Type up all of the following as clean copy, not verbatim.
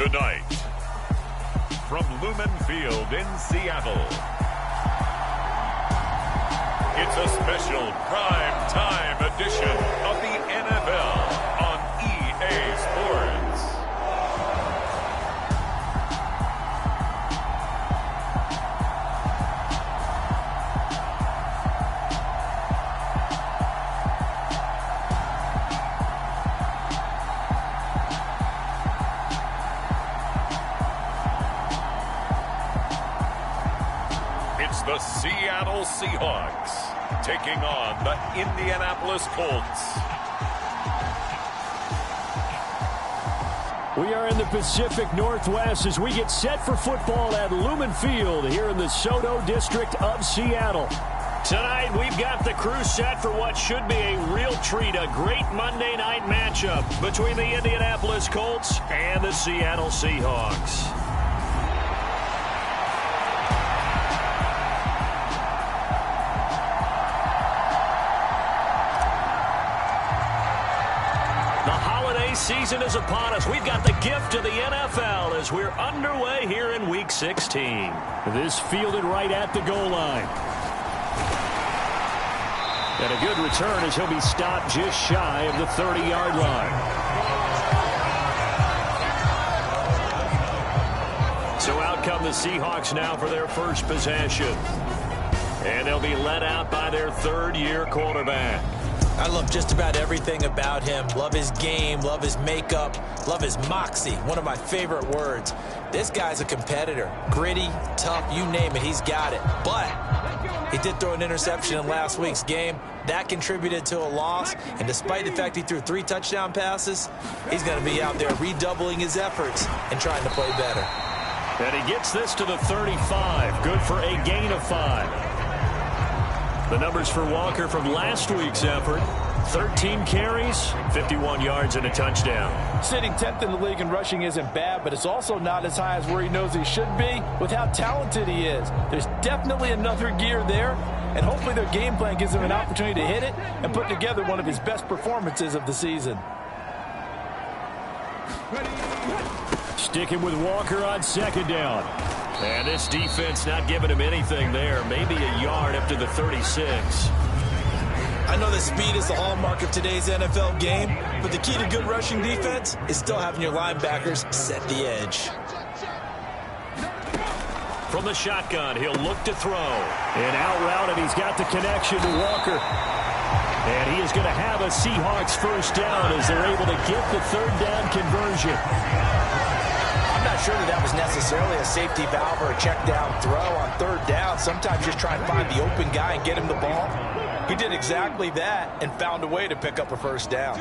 Tonight, from Lumen Field in Seattle, it's a special prime time edition of the NFL on EA Sports. The Seattle Seahawks taking on the Indianapolis Colts. We are in the Pacific Northwest as we get set for football at Lumen Field here in the Soto District of Seattle. Tonight, we've got the crew set for what should be a real treat, a great Monday night matchup between the Indianapolis Colts and the Seattle Seahawks. Season is upon us. We've got the gift of the NFL as we're underway here in Week 16. This fielded right at the goal line. And a good return as he'll be stopped just shy of the 30-yard line. So out come the Seahawks now for their first possession. And they'll be led out by their third-year quarterback. I love just about everything about him. Love his game, love his makeup, love his moxie. One of my favorite words. This guy's a competitor. Gritty, tough, you name it, he's got it. But he did throw an interception in last week's game. That contributed to a loss. And despite the fact he threw 3 touchdown passes, he's going to be out there redoubling his efforts and trying to play better. And he gets this to the 35. Good for a gain of 5. The numbers for Walker from last week's effort: 13 carries, 51 yards, and a touchdown. Sitting 10th in the league in rushing isn't bad, but it's also not as high as where he knows he should be with how talented he is. There's definitely another gear there, and hopefully their game plan gives him an opportunity to hit it and put together one of his best performances of the season. Sticking with Walker on second down. And this defense not giving him anything there. Maybe a yard up to the 36. I know that speed is the hallmark of today's NFL game, but the key to good rushing defense is still having your linebackers set the edge. From the shotgun, he'll look to throw. And out route, and he's got the connection to Walker. And he is going to have a Seahawks first down as they're able to get the third down conversion. I'm not sure that was necessarily a safety valve or a check down throw on third down. Sometimes just try and find the open guy and get him the ball. He did exactly that and found a way to pick up a first down.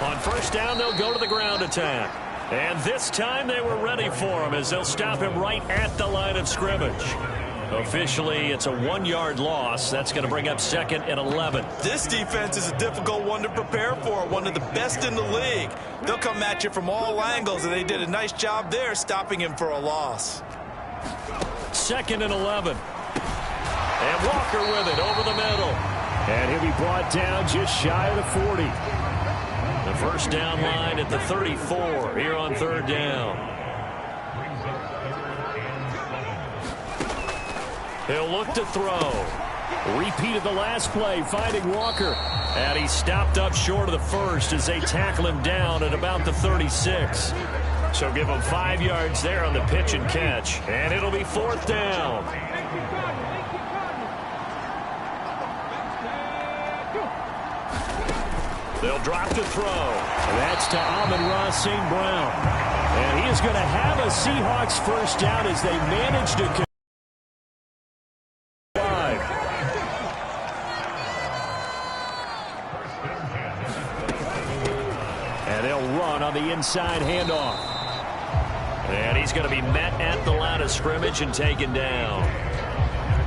On first down, they'll go to the ground attack. And this time they were ready for him as they'll stop him right at the line of scrimmage. Officially, it's a 1-yard loss. That's going to bring up 2nd and 11. This defense is a difficult one to prepare for, one of the best in the league. They'll come at you from all angles, and they did a nice job there stopping him for a loss. 2nd and 11. And Walker with it over the middle. And he'll be brought down just shy of the 40. The first down line at the 34 here on third down. He'll look to throw. Repeat of the last play, finding Walker. And he's stopped up short of the first as they tackle him down at about the 36. So give him 5 yards there on the pitch and catch. And it'll be 4th down. They'll drop to throw. That's to Amon-Ra St. Brown. And he is going to have a Seahawks first down as they manage to the inside handoff. And he's going to be met at the line of scrimmage and taken down.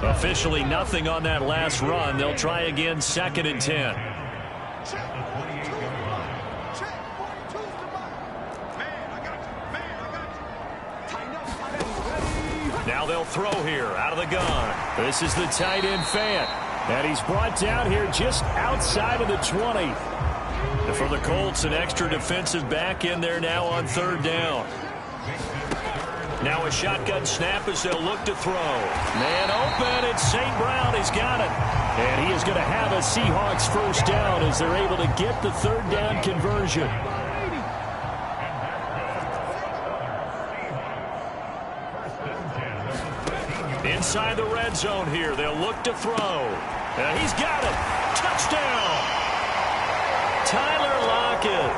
Officially nothing on that last run. They'll try again, 2nd and 10. Now they'll throw here out of the gun. This is the tight end Fant. And he's brought down here just outside of the 20. The For the Colts, an extra defensive back in there now on third down. Now a shotgun snap as they'll look to throw. Man open, it's St. Brown. He's got it. And he is going to have a Seahawks first down as they're able to get the third down conversion. Inside the red zone here, they'll look to throw. And he's got it. Touchdown. Tyler Lockett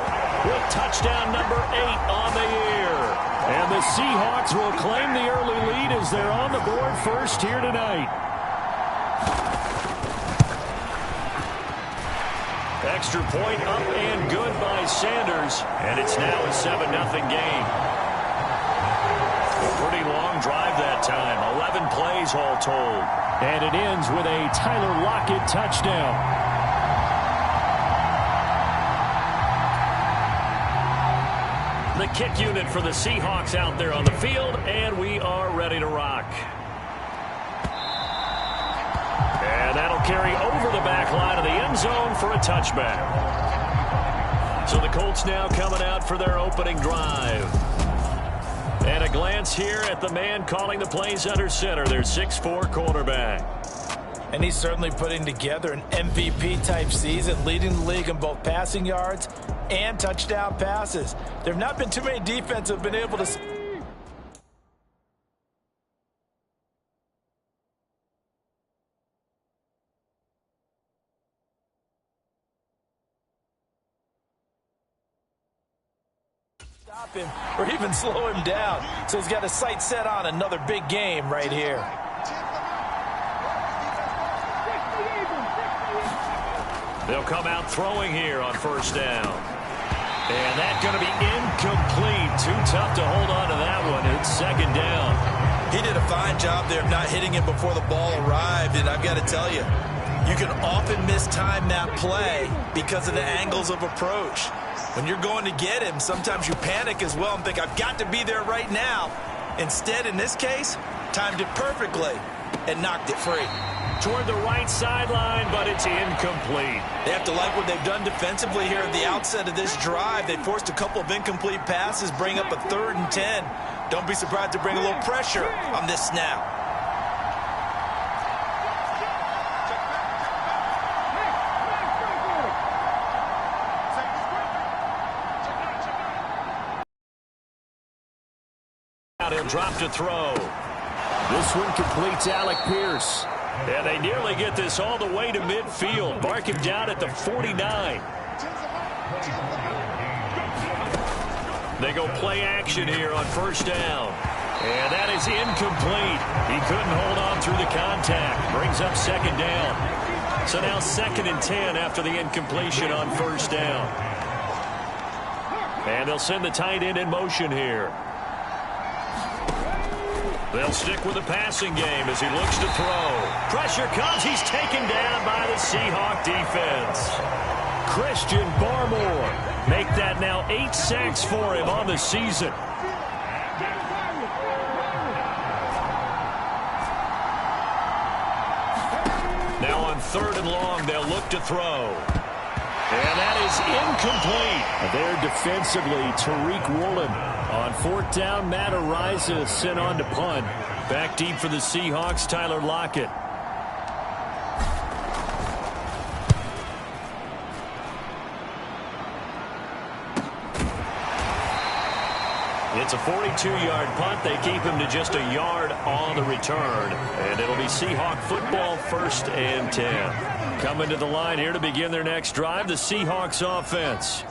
with touchdown number 8 on the year. And the Seahawks will claim the early lead as they're on the board first here tonight. Extra point up and good by Sanders. And it's now a 7-0 game. A pretty long drive that time. 11 plays all told. And it ends with a Tyler Lockett touchdown. The kick unit for the Seahawks out there on the field, and we are ready to rock. And that'll carry over the back line of the end zone for a touchback. So the Colts now coming out for their opening drive. And a glance here at the man calling the plays under center, their 6'4" quarterback. And he's certainly putting together an MVP-type season, leading the league in both passing yards and touchdown passes. There have not been too many defenses that have been able to stop him or even slow him down. So he's got his sights set on another big game right here. They'll come out throwing here on first down. And that's going to be incomplete. Too tough to hold on to that one. It's second down. He did a fine job there of not hitting him before the ball arrived. And I've got to tell you, you can often mistime that play because of the angles of approach. When you're going to get him, sometimes you panic as well and think, I've got to be there right now. Instead, in this case, timed it perfectly and knocked it free. Toward the right sideline, but it's incomplete. They have to like what they've done defensively here at the outset of this drive. They forced a couple of incomplete passes, bring up a 3rd and 10. Don't be surprised to bring a little pressure on this snap. He'll drop to throw. This one completes Alec Pierce. And they nearly get this all the way to midfield. Mark him down at the 49. They go play action here on first down. And that is incomplete. He couldn't hold on through the contact. Brings up second down. So now 2nd and 10 after the incompletion on first down. And they'll send the tight end in motion here. They'll stick with the passing game as he looks to throw. Pressure comes. He's taken down by the Seahawk defense. Christian Barmore make that now 8 sacks for him on the season. Now on 3rd and long, they'll look to throw. And that is incomplete. There defensively, Tariq Woolen. On 4th down, Matt Ariza sent on to punt. Back deep for the Seahawks, Tyler Lockett. It's a 42-yard punt. They keep him to just a yard on the return. And it'll be Seahawk football 1st and 10. Coming to the line here to begin their next drive, the Seahawks offense.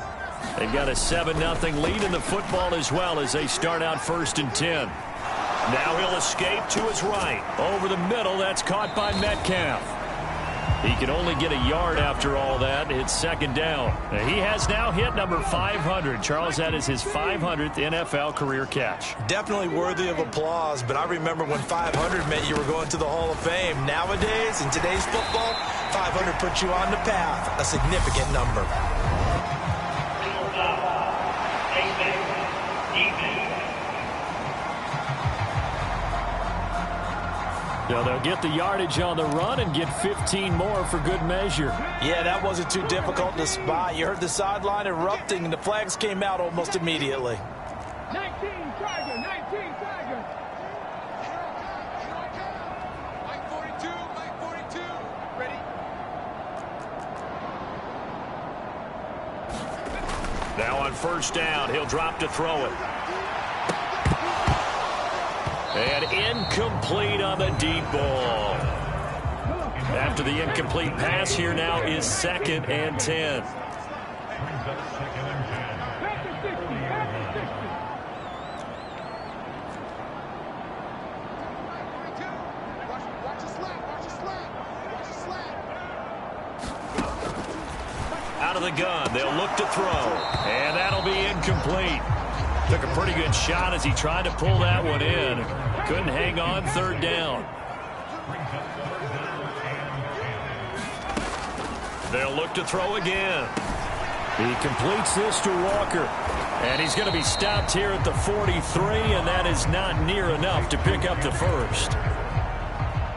They've got a 7-0 lead in the football as well as they start out 1st and 10. Now he'll escape to his right. Over the middle, that's caught by Metcalf. He can only get a yard after all that. It's second down. He has now hit number 500. Charles, that is his 500th NFL career catch. Definitely worthy of applause, but I remember when 500 meant you were going to the Hall of Fame. Nowadays, in today's football, 500 puts you on the path, a significant number. Now they'll get the yardage on the run and get 15 more for good measure. Yeah, that wasn't too difficult to spot. You heard the sideline erupting, and the flags came out almost immediately. 19 Tiger, 19 Tiger. Mike 42, Mike 42. Ready? Now on first down, he'll drop to throw it. And incomplete on the deep ball. After the incomplete pass, here now is 2nd and 10. Out of the gun, they'll look to throw. And that'll be incomplete. Took a pretty good shot as he tried to pull that one in. Couldn't hang on, 3rd down. They'll look to throw again. He completes this to Walker. And he's going to be stopped here at the 43, and that is not near enough to pick up the first.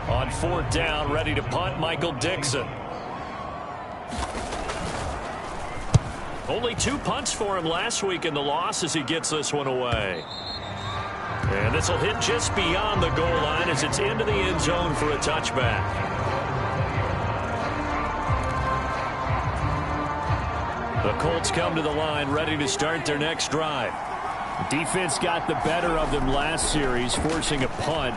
On 4th down, ready to punt, Michael Dixon. Only 2 punts for him last week in the loss as he gets this one away. And this will hit just beyond the goal line as it's into the end zone for a touchback. The Colts come to the line ready to start their next drive. Defense got the better of them last series, forcing a punt.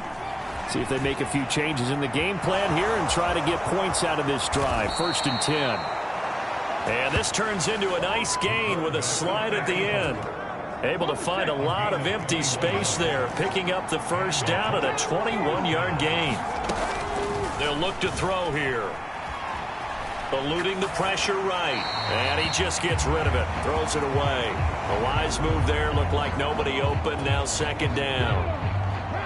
See if they make a few changes in the game plan here and try to get points out of this drive. 1st and 10. And this turns into a nice gain with a slide at the end. Able to find a lot of empty space there, picking up the first down at a 21-yard gain. They'll look to throw here. Eluding the pressure right. And he just gets rid of it. Throws it away. A wise move there. Looked like nobody open. Now 2nd down.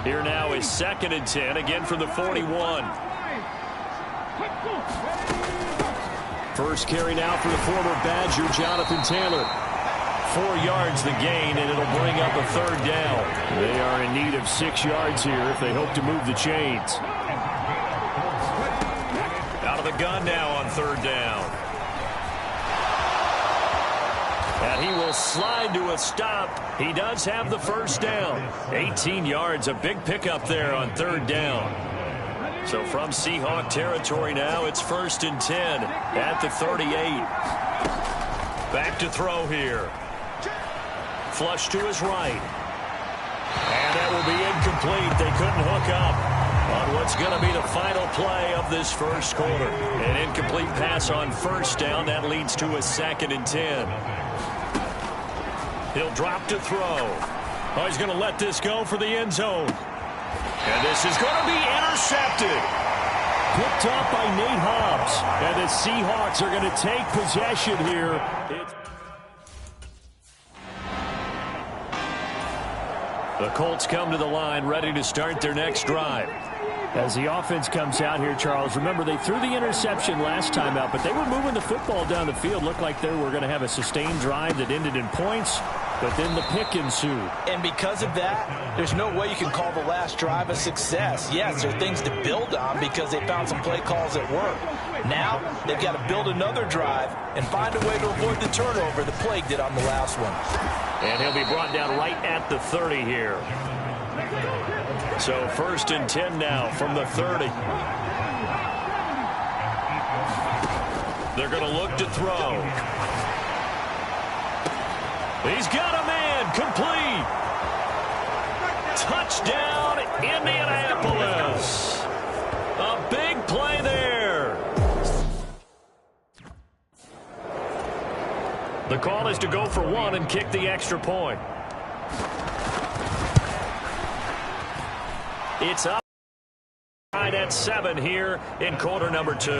Here now is 2nd and 10. Again from the 41. First carry now for the former Badger, Jonathan Taylor. 4 yards the gain, and it'll bring up a 3rd down. They are in need of 6 yards here if they hope to move the chains. Out of the gun now on 3rd down. And he will slide to a stop. He does have the first down. 18 yards, a big pickup there on 3rd down. So from Seahawk territory now, it's 1st and 10 at the 38. Back to throw here. Flush to his right. And that will be incomplete. They couldn't hook up on what's going to be the final play of this first quarter. An incomplete pass on 1st down. That leads to a 2nd and 10. He'll drop to throw. Oh, he's going to let this go for the end zone. And this is going to be intercepted. Picked up by Nate Hobbs. And the Seahawks are going to take possession here. The Colts come to the line ready to start their next drive. As the offense comes out here, Charles, remember they threw the interception last time out, but they were moving the football down the field. Looked like they were going to have a sustained drive that ended in points, but then the pick ensued. And because of that, there's no way you can call the last drive a success. Yes, there are things to build on because they found some play calls that work. Now, they've got to build another drive and find a way to avoid the turnover the plague did on the last one. And he'll be brought down right at the 30 here. So 1st and 10 now from the 30. They're going to look to throw. He's got a man, complete. Touchdown, Indianapolis. A big play there. The call is to go for 1 and kick the extra point. It's up right at 7 here in quarter number 2.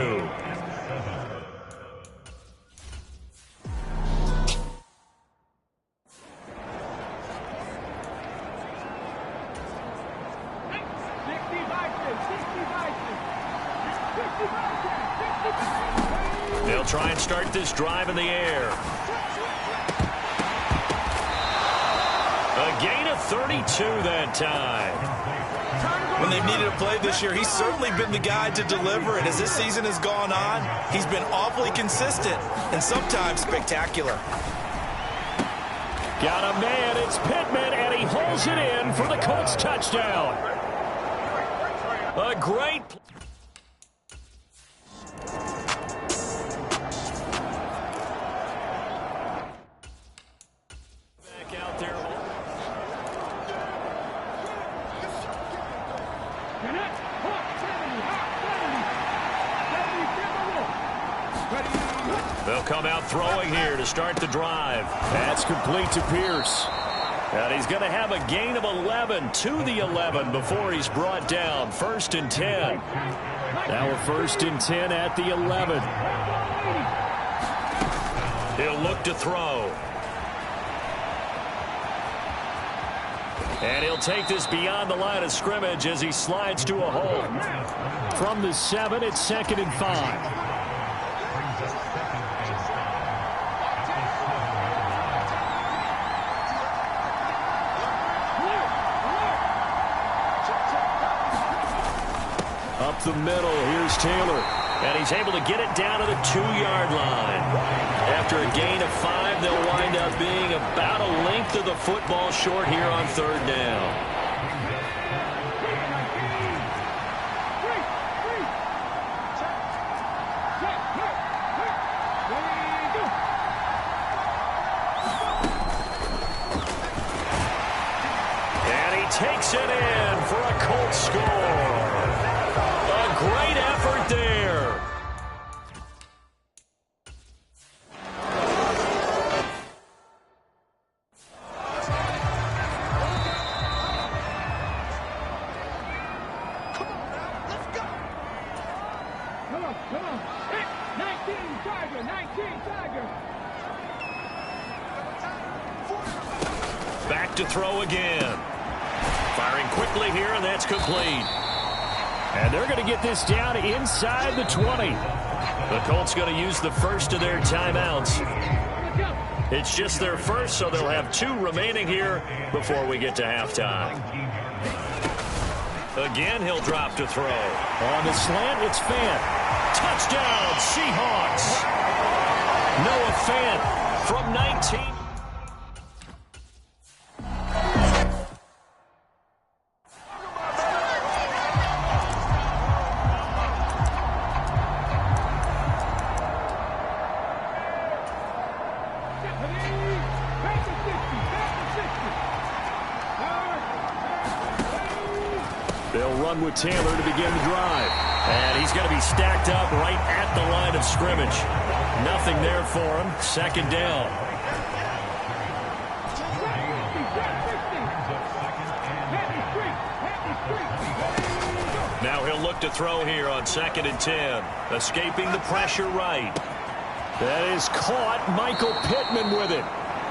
They'll try and start this drive in the air. A gain of 32 that time. When they've needed a play this year, he's certainly been the guy to deliver. And as this season has gone on, he's been awfully consistent and sometimes spectacular. Got a man, it's Pittman, and he holds it in for the Colts touchdown. A great play. Back out there. They'll come out throwing here to start the drive. That's complete to Pierce. And he's going to have a gain of 11 to the 11 before he's brought down. 1st and 10. Now we're 1st and 10 at the 11. He'll look to throw. And he'll take this beyond the line of scrimmage as he slides to a hole. From the 7, it's 2nd and 5. Up the middle, here's Taylor. And he's able to get it down to the 2-yard line. After a gain of 5, they'll wind up being about a length of the football short here on 3rd down. And he takes it in for a Colts score. Great effort there. Come on. 19 Tiger, 19 Tiger. Back to throw again. Firing quickly here, and that's complete. And they're going to get this down inside the 20. The Colts going to use the first of their timeouts. It's just their first, so they'll have 2 remaining here before we get to halftime. Again, he'll drop to throw. On the slant, it's Fant. Touchdown, Seahawks. Noah Fant from 19. They'll run with Taylor to begin the drive. And he's going to be stacked up right at the line of scrimmage. Nothing there for him. 2nd down. Now he'll look to throw here on 2nd and 10. Escaping the pressure right. That is caught. Michael Pittman with it.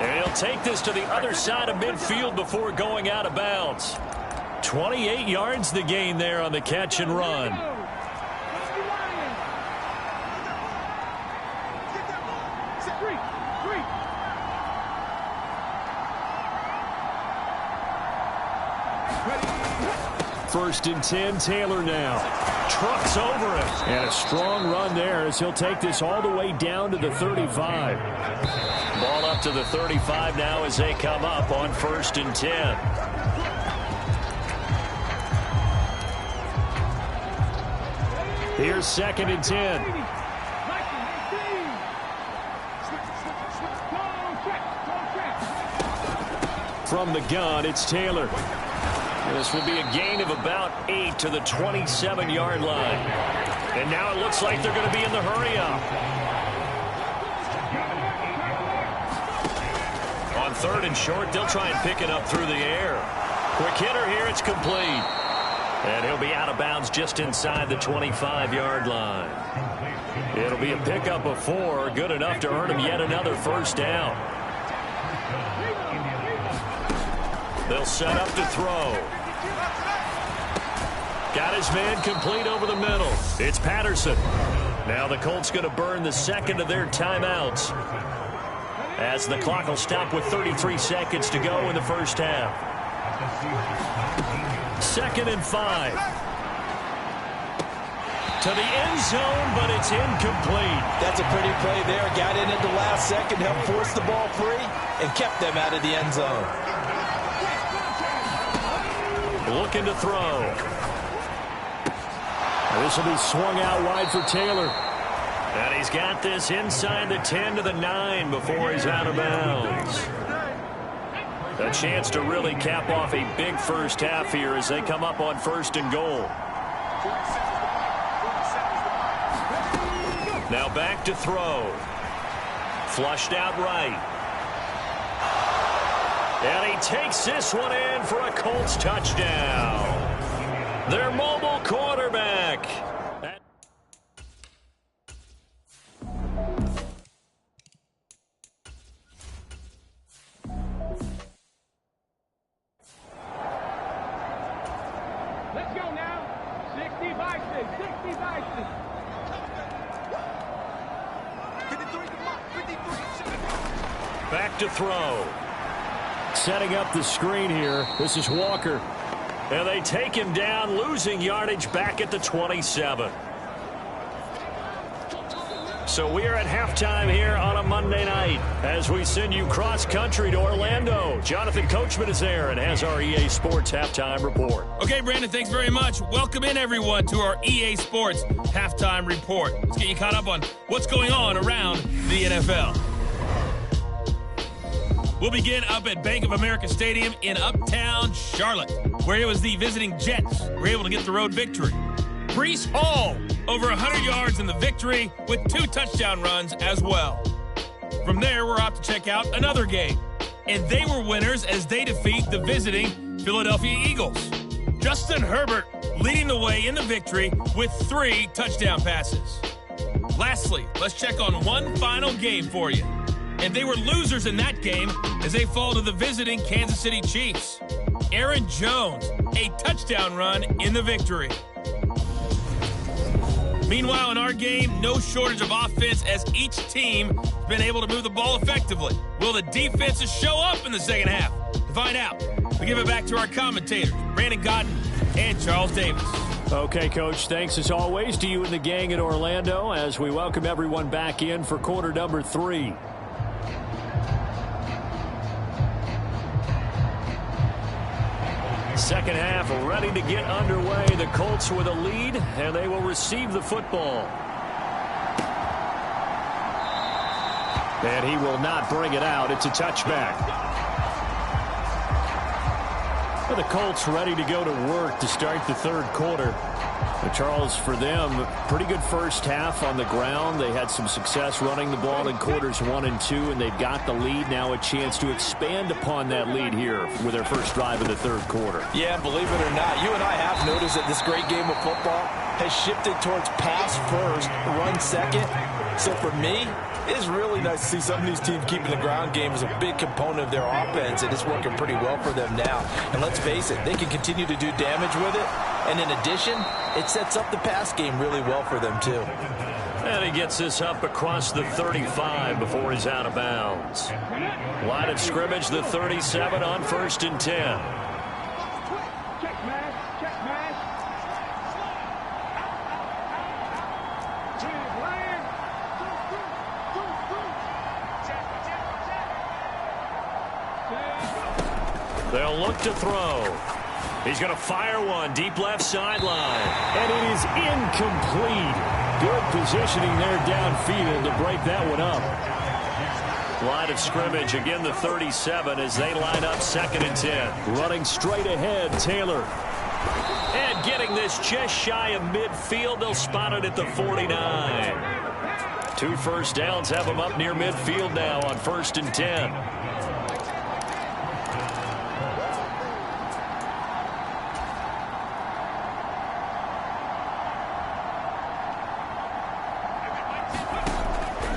And he'll take this to the other side of midfield before going out of bounds. 28 yards the gain there on the catch and run. First and 10, Taylor now. Trucks over him. And a strong run there as he'll take this all the way down to the 35. Ball up to the 35 now as they come up on 1st and 10. Here's 2nd and 10. From the gun, it's Taylor. This will be a gain of about 8 to the 27-yard line. And now it looks like they're going to be in the hurry-up. On 3rd and short, they'll try and pick it up through the air. Quick hitter here, it's complete. And he'll be out of bounds just inside the 25-yard line. It'll be a pickup of 4, good enough to earn him yet another 1st down. They'll set up to throw. Got his man complete over the middle. It's Patterson. Now the Colts going to burn the 2nd of their timeouts, as the clock will stop with 33 seconds to go in the 1st half. 2nd and 5. To the end zone, but it's incomplete. That's a pretty play there. Got in at the last second, helped force the ball free, and kept them out of the end zone. Looking to throw. This will be swung out wide for Taylor. And he's got this inside the 10 to the 9 before he's out of bounds. A chance to really cap off a big first half here as they come up on 1st and goal. Now back to throw. Flushed out right. And he takes this one in for a Colts touchdown. Their mobile quarterback. Let's go now. 60 Vices. 60 Vices. Back to throw. Setting up the screen here. This is Walker. And they take him down, losing yardage back at the 27. So we are at halftime here on a Monday night as we send you cross-country to Orlando. Jonathan Coachman is there and has our EA Sports Halftime Report. Okay, Brandon, thanks very much. Welcome in, everyone, to our EA Sports Halftime Report. Let's get you caught up on what's going on around the NFL. We'll begin up at Bank of America Stadium in Uptown Charlotte, where it was the visiting Jets who were able to get the road victory. Breece Hall, over 100 yards in the victory with 2 touchdown runs as well. From there, we're off to check out another game. And they were winners as they defeat the visiting Philadelphia Eagles. Justin Herbert leading the way in the victory with 3 touchdown passes. Lastly, let's check on one final game for you. And they were losers in that game as they fall to the visiting Kansas City Chiefs. Aaron Jones, a touchdown run in the victory. Meanwhile, in our game, no shortage of offense as each team has been able to move the ball effectively. Will the defenses show up in the second half? To find out, we give it back to our commentators, Brandon Godden and Charles Davis. Okay, Coach, thanks as always to you and the gang in Orlando as we welcome everyone back in for quarter number 3. Second half ready to get underway. The Colts with a lead, and they will receive the football. And he will not bring it out. It's a touchback. Well, the Colts ready to go to work to start the 3rd quarter. Charles, for them, pretty good first half on the ground. They had some success running the ball in quarters 1 and 2, and they've got the lead. Now a chance to expand upon that lead here with their first drive of the 3rd quarter. Yeah, believe it or not, you and I have noticed that this great game of football has shifted towards pass first, run second. So for me, it's really nice to see some of these teams keeping the ground game as a big component of their offense, and it's working pretty well for them now. And let's face it, they can continue to do damage with it. And in addition, it sets up the pass game really well for them, too. And he gets this up across the 35 before he's out of bounds. Line of scrimmage, the 37 on 1st and 10. Check mash. Check mash. They'll look to throw. He's going to fire one deep left sideline. And it is incomplete. Good positioning there downfield to break that one up. Line of scrimmage, again the 37 as they line up 2nd and 10. Running straight ahead, Taylor. And getting this just shy of midfield. They'll spot it at the 49. 2 first downs have them up near midfield now on 1st and 10.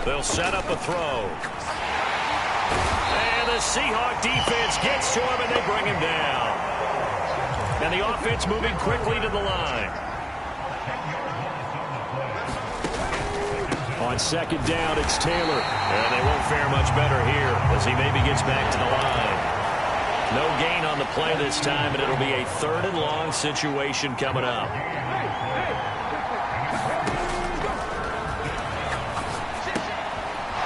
They'll set up a throw. And the Seahawk defense gets to him, and they bring him down. And the offense moving quickly to the line. On 2nd down, it's Taylor. And they won't fare much better here as he maybe gets back to the line. No gain on the play this time, and it'll be a 3rd and long situation coming up.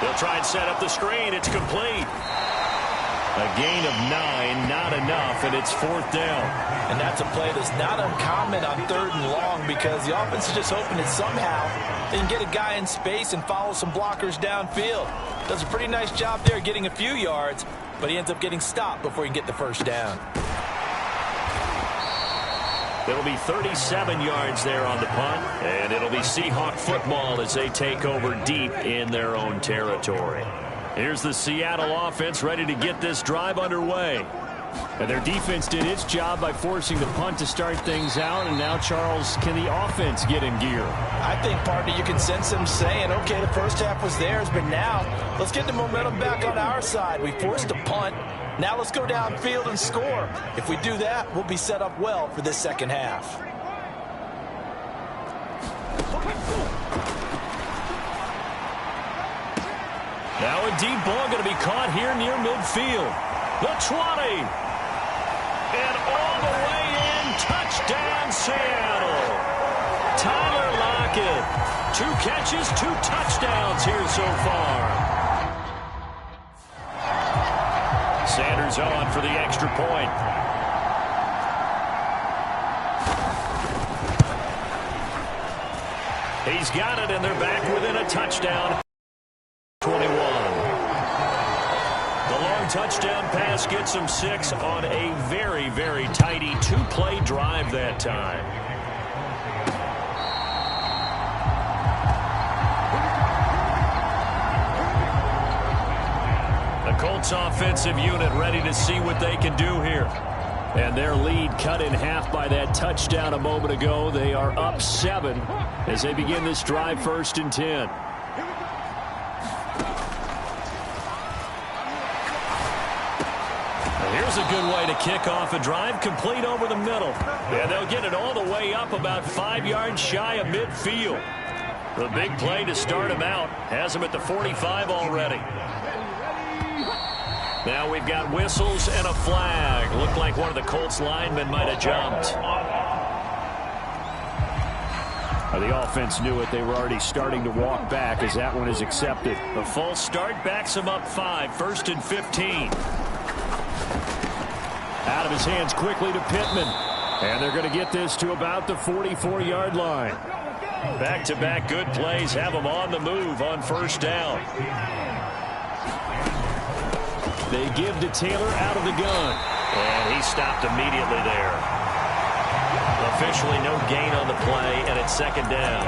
They'll try and set up the screen. It's complete. A gain of 9, not enough, and it's 4th down. And that's a play that's not uncommon on 3rd and long because the offense is just hoping that somehow they can get a guy in space and follow some blockers downfield. Does a pretty nice job there getting a few yards, but he ends up getting stopped before he can get the 1st down. It'll be 37 yards there on the punt, and it'll be Seahawk football as they take over deep in their own territory. Here's the Seattle offense ready to get this drive underway. And their defense did its job by forcing the punt to start things out, and now, Charles, can the offense get in gear? I think, partner, you can sense them saying, okay, the first half was theirs, but now let's get the momentum back on our side. We forced a punt. Now let's go downfield and score. If we do that, we'll be set up well for this second half. Now a deep ball going to be caught here near midfield. The 20. And all the way in. Touchdown, Seattle. Tyler Lockett. 2 catches, 2 touchdowns here so far. Sanders on for the extra point. He's got it, and they're back within a touchdown. 21. The long touchdown pass gets him 6 on a very, very tidy 2-play drive that time. The Colts offensive unit ready to see what they can do here. And their lead cut in half by that touchdown a moment ago. They are up 7 as they begin this drive, 1st and 10. Here's a good way to kick off a drive, complete over the middle. And they'll get it all the way up about 5 yards shy of midfield. The big play to start him out has him at the 45 already. Now we've got whistles and a flag. Looked like one of the Colts linemen might have jumped. The offense knew it. They were already starting to walk back as that one is accepted. A false start backs him up 5, 1st and 15. Out of his hands quickly to Pittman. And they're going to get this to about the 44-yard line. Back-to-back good plays have them on the move on 1st down. They give to Taylor out of the gun. And he stopped immediately there. Officially no gain on the play, and it's 2nd down.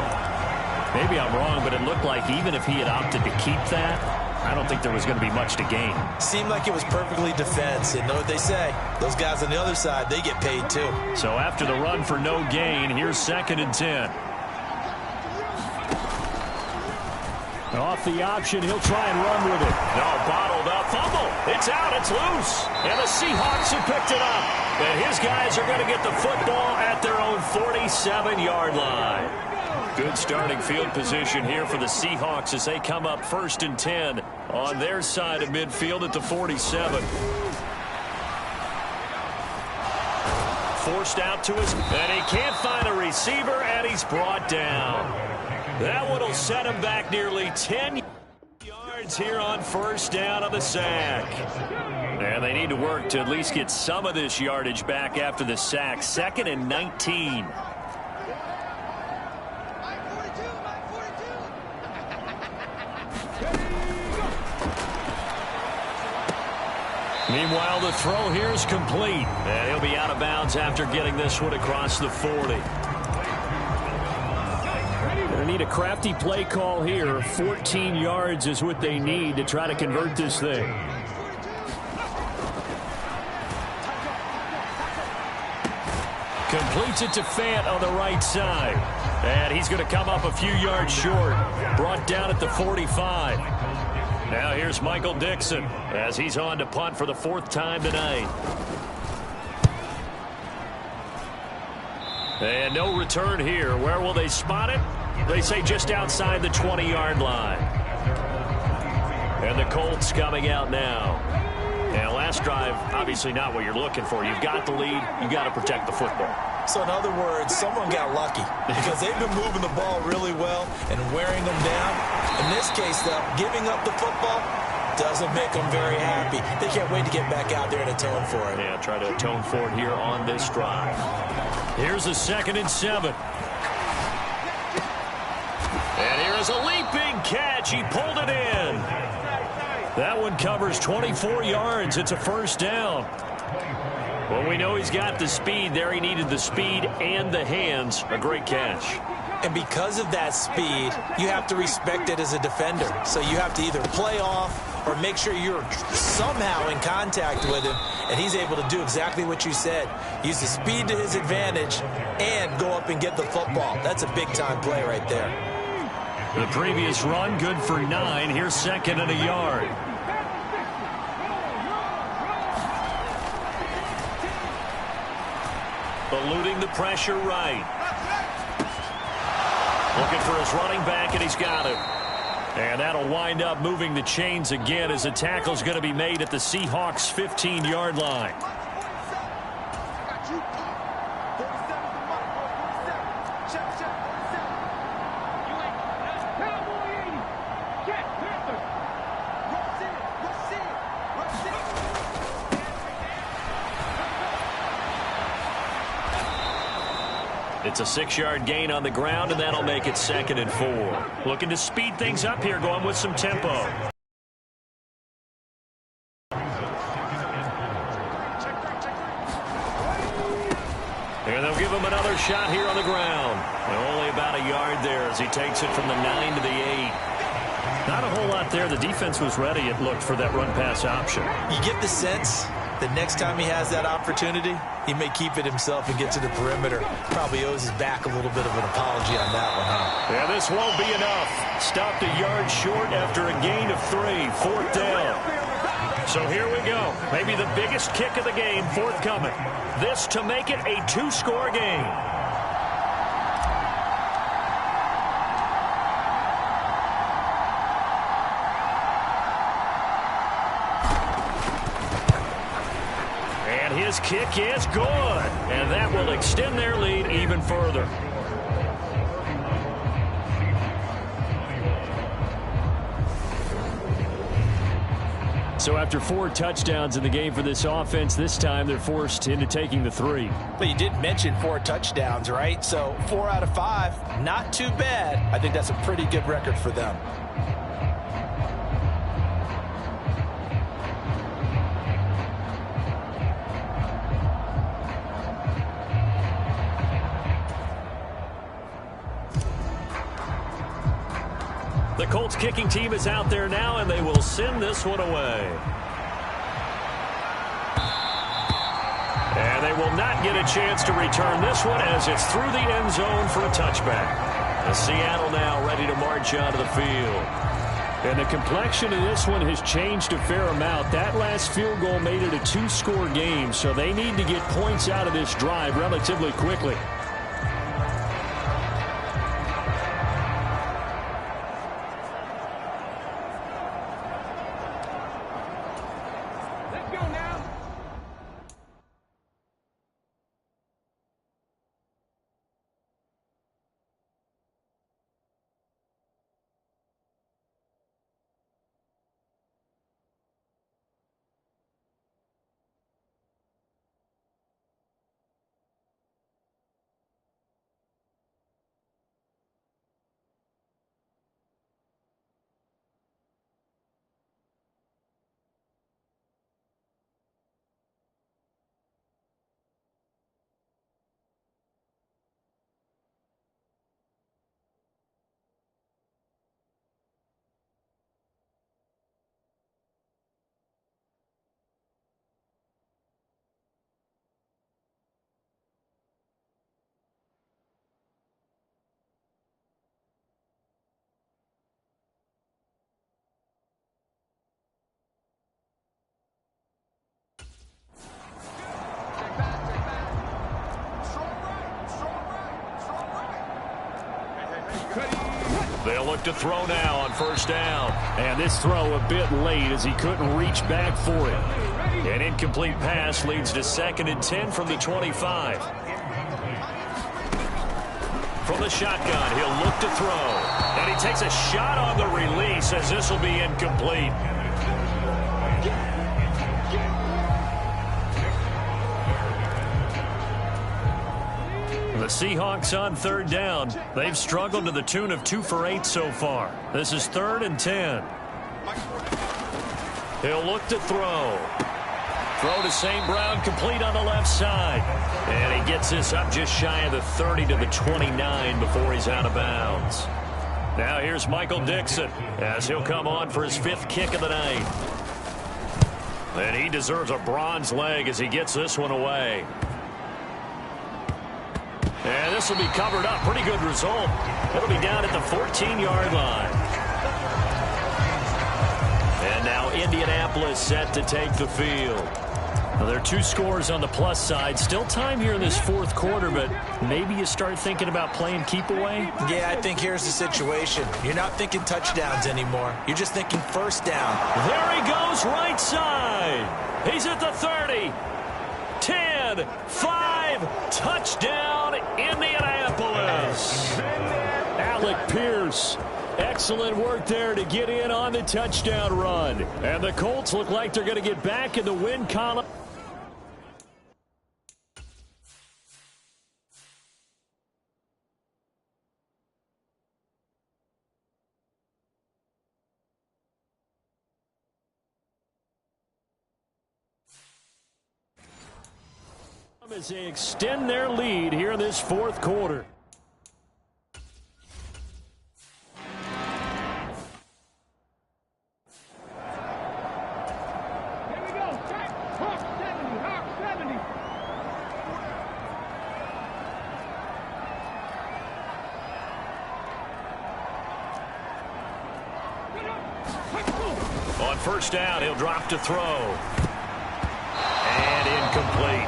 Maybe I'm wrong, but it looked like even if he had opted to keep that, I don't think there was going to be much to gain. Seemed like it was perfectly defense. And know what they say? Those guys on the other side, they get paid too. So after the run for no gain, here's 2nd and 10. Off the option, he'll try and run with it. No, bottled up. Fumble. It's out. It's loose. And the Seahawks have picked it up. And his guys are going to get the football at their own 47-yard line. Good starting field position here for the Seahawks as they come up 1st and 10 on their side of midfield at the 47. Forced out to his, and he can't find a receiver, and he's brought down. That one will set him back nearly 10 yards here on 1st down on the sack. And they need to work to at least get some of this yardage back after the sack. 2nd and 19. Meanwhile, the throw here is complete. And he'll be out of bounds after getting this one across the 40. They need a crafty play call here. 14 yards is what they need to try to convert this thing. Completes it to Fant on the right side. And he's going to come up a few yards short. Brought down at the 45. Now here's Michael Dixon as he's on to punt for the 4th time tonight. And no return here. Where will they spot it? They say just outside the 20-yard line. And the Colts coming out now. Yeah, last drive, obviously not what you're looking for. You've got the lead. You've got to protect the football. So in other words, someone got lucky because they've been moving the ball really well and wearing them down. In this case, though, giving up the football doesn't make them very happy. They can't wait to get back out there and atone for it. Yeah, try to atone for it here on this drive. Here's a 2nd and 7. And here is a leaping catch. He pulled it in. That one covers 24 yards. It's a 1st down. Well, we know he's got the speed there. He needed the speed and the hands. A great catch. And because of that speed, you have to respect it as a defender. So you have to either play off or make sure you're somehow in contact with him. And he's able to do exactly what you said. Use the speed to his advantage and go up and get the football. That's a big-time play right there. The previous run, good for 9. Here's 2nd and a yard. Eluding the pressure right. Looking for his running back, and he's got it. And that'll wind up moving the chains again as the tackle's going to be made at the Seahawks' 15-yard line. It's a 6-yard gain on the ground, and that'll make it 2nd and 4. Looking to speed things up here, going with some tempo. And they'll give him another shot here on the ground. And only about a yard there as he takes it from the 9 to the 8. Not a whole lot there. The defense was ready, it looked, for that run-pass option. You get the sense that next time he has that opportunity, he may keep it himself and get to the perimeter. Probably owes his back a little bit of an apology on that one, huh? Yeah, this won't be enough. Stopped a yard short after a gain of 3. 4th down. So here we go. Maybe the biggest kick of the game forthcoming. This to make it a 2-score game. His kick is good, and that will extend their lead even further. So after 4 touchdowns in the game for this offense, this time they're forced into taking the 3. But you did mention 4 touchdowns, right? So 4 out of 5, not too bad. I think that's a pretty good record for them. The Colts kicking team is out there now, and they will send this one away. And they will not get a chance to return this one as it's through the end zone for a touchback. And Seattle now ready to march onto the field. And the complexion of this one has changed a fair amount. That last field goal made it a 2-score game, so they need to get points out of this drive relatively quickly. They'll look to throw now on 1st down. And this throw a bit late as he couldn't reach back for it. An incomplete pass leads to 2nd and 10 from the 25. From the shotgun, he'll look to throw. And he takes a shot on the release as this will be incomplete. The Seahawks on 3rd down. They've struggled to the tune of 2 for 8 so far. This is 3rd and 10. He'll look to throw. Throw to St. Brown, complete on the left side. And he gets this up just shy of the 30 to the 29 before he's out of bounds. Now here's Michael Dixon as he'll come on for his 5th kick of the night. And he deserves a bronze leg as he gets this one away. And this will be covered up. Pretty good result. It'll be down at the 14-yard line. And now Indianapolis set to take the field. Well, there are 2 scores on the plus side. Still time here in this 4th quarter, but maybe you start thinking about playing keep away? Yeah, I think here's the situation. You're not thinking touchdowns anymore. You're just thinking 1st down. There he goes, right side. He's at the 30. 10, 5, touchdown, Indianapolis. Alec Pierce. Excellent work there to get in on the touchdown run. And the Colts look like they're going to get back in the win column. As they extend their lead here in this 4th quarter. Here we go. Set. Hawk 70. Hawk 70. On 1st down, he'll drop to throw. And incomplete.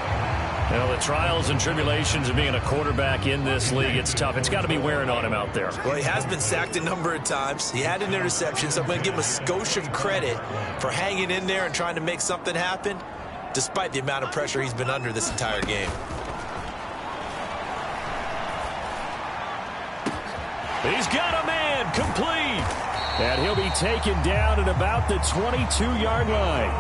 You know, the trials and tribulations of being a quarterback in this league, it's tough. It's got to be wearing on him out there. Well, he has been sacked a number of times. He had an interception, so I'm going to give him a skosh of credit for hanging in there and trying to make something happen, despite the amount of pressure he's been under this entire game. He's got a man, complete. And he'll be taken down at about the 22-yard line.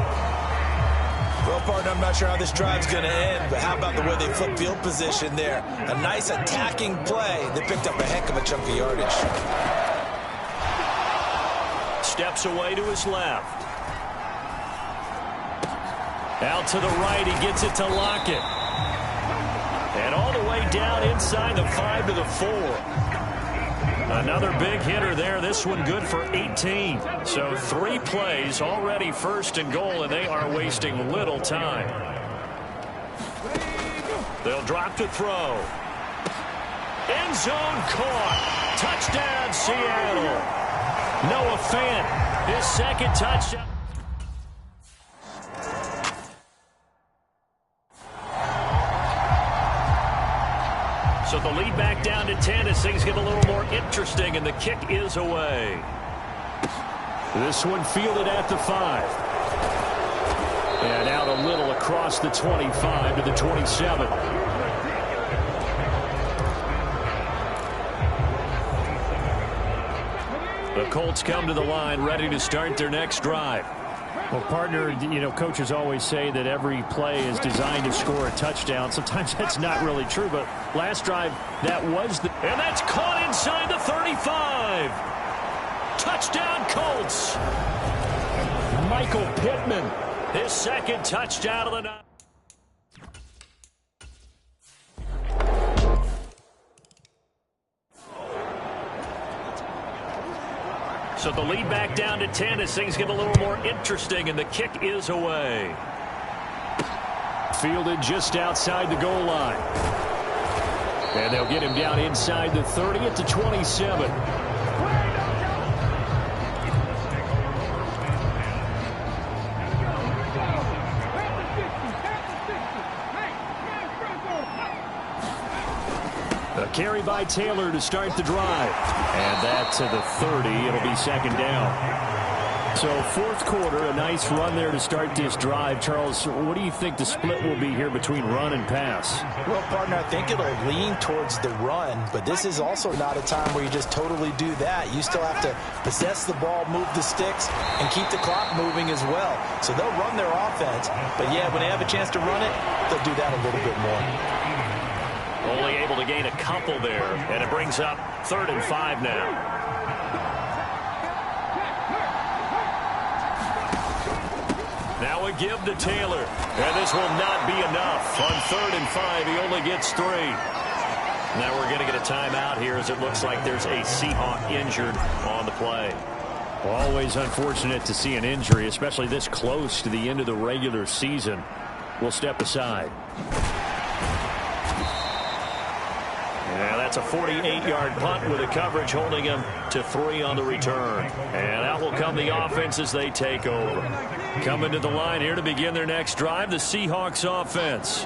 Well, partner, I'm not sure how this drive's going to end, but how about the way they flip field position there? A nice attacking play. They picked up a heck of a chunk of yardage. Steps away to his left. Out to the right, he gets it to Lockett. And all the way down inside the 5 to the 4. Another big hitter there. This one good for 18. So 3 plays, already 1st and goal, and they are wasting little time. They'll drop to throw. End zone caught. Touchdown, Seattle. Noah Fant, his 2nd touchdown. So the lead back down to 10 as things get a little more interesting, and the kick is away. This one fielded at the 5. And out a little across the 25 to the 27. The Colts come to the line ready to start their next drive. Well, partner, you know, coaches always say that every play is designed to score a touchdown. Sometimes that's not really true, but last drive, that was the... And that's caught inside the 35. Touchdown, Colts. Michael Pittman, his 2nd touchdown of the night. So the lead back down to 10 as things get a little more interesting, and the kick is away. Fielded just outside the goal line. And they'll get him down inside the 30 at the 27. A carry by Taylor to start the drive. And that to the 30. It'll be 2nd down. So fourth quarter, a nice run there to start this drive. Charles, what do you think the split will be here between run and pass? Well, partner, I think it'll lean towards the run, but this is also not a time where you just totally do that. You still have to possess the ball, move the sticks, and keep the clock moving as well. So they'll run their offense, but yeah, when they have a chance to run it, they'll do that a little bit more. Only able to gain a couple there, and it brings up 3rd and 5 now. Now a give to Taylor, and this will not be enough. On 3rd and 5, he only gets 3. Now we're going to get a timeout here as it looks like there's a Seahawk injured on the play. Always unfortunate to see an injury, especially this close to the end of the regular season. We'll step aside. Yeah, that's a 48-yard punt with a coverage holding him to 3 on the return. And out will come the offense as they take over. Coming to the line here to begin their next drive, the Seahawks offense.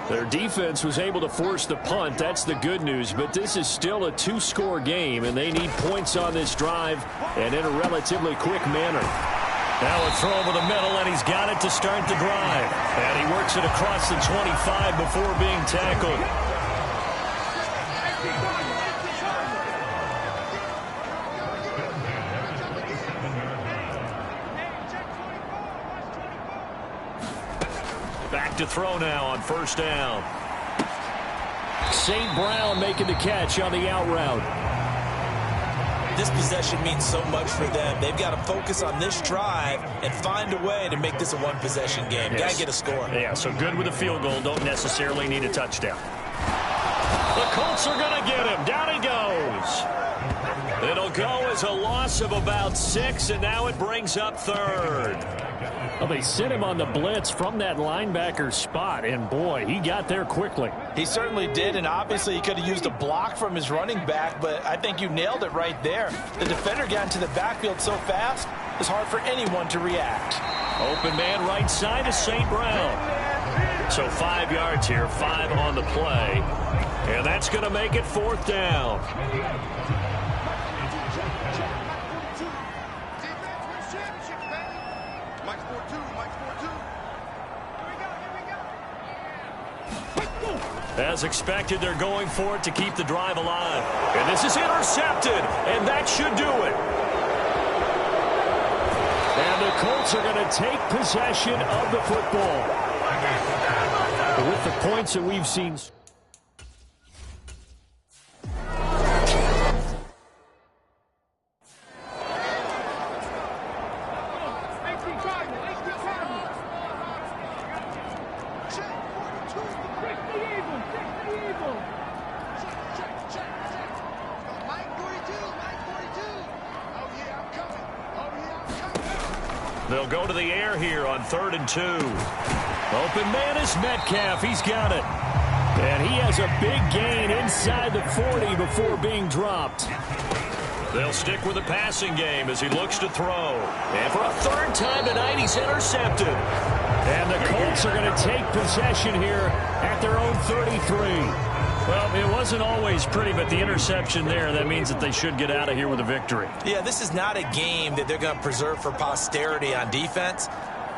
Their defense was able to force the punt. That's the good news, but this is still a 2-score game, and they need points on this drive and in a relatively quick manner. Now a throw over the middle, and he's got it to start the drive. And he works it across the 25 before being tackled. Back to throw now on 1st down. St. Brown making the catch on the out route. This possession means so much for them. They've got to focus on this drive and find a way to make this a one-possession game. Yes. Got to get a score. Yeah, so good with a field goal. Don't necessarily need a touchdown. The Colts are going to get him. Down he goes. It'll go as a loss of about 6, and now it brings up 3rd. Well, they sent him on the blitz from that linebacker spot, and boy, he got there quickly. He certainly did, and obviously he could have used a block from his running back, but I think you nailed it right there. The defender got into the backfield so fast, it's hard for anyone to react. Open man right side to St. Brown. So 5 yards here, 5 on the play, and that's going to make it 4th down. As expected, they're going for it to keep the drive alive. And this is intercepted, and that should do it. And the Colts are going to take possession of the football. With the points that we've seen. They'll go to the air here on 3rd and 2. Open man is Metcalf. He's got it. And he has a big gain inside the 40 before being dropped. They'll stick with the passing game as he looks to throw. And for a 3rd time tonight, he's intercepted. And the Colts are going to take possession here at their own 33. Well, it wasn't always pretty, but the interception there, that means that they should get out of here with a victory. Yeah, this is not a game that they're going to preserve for posterity on defense,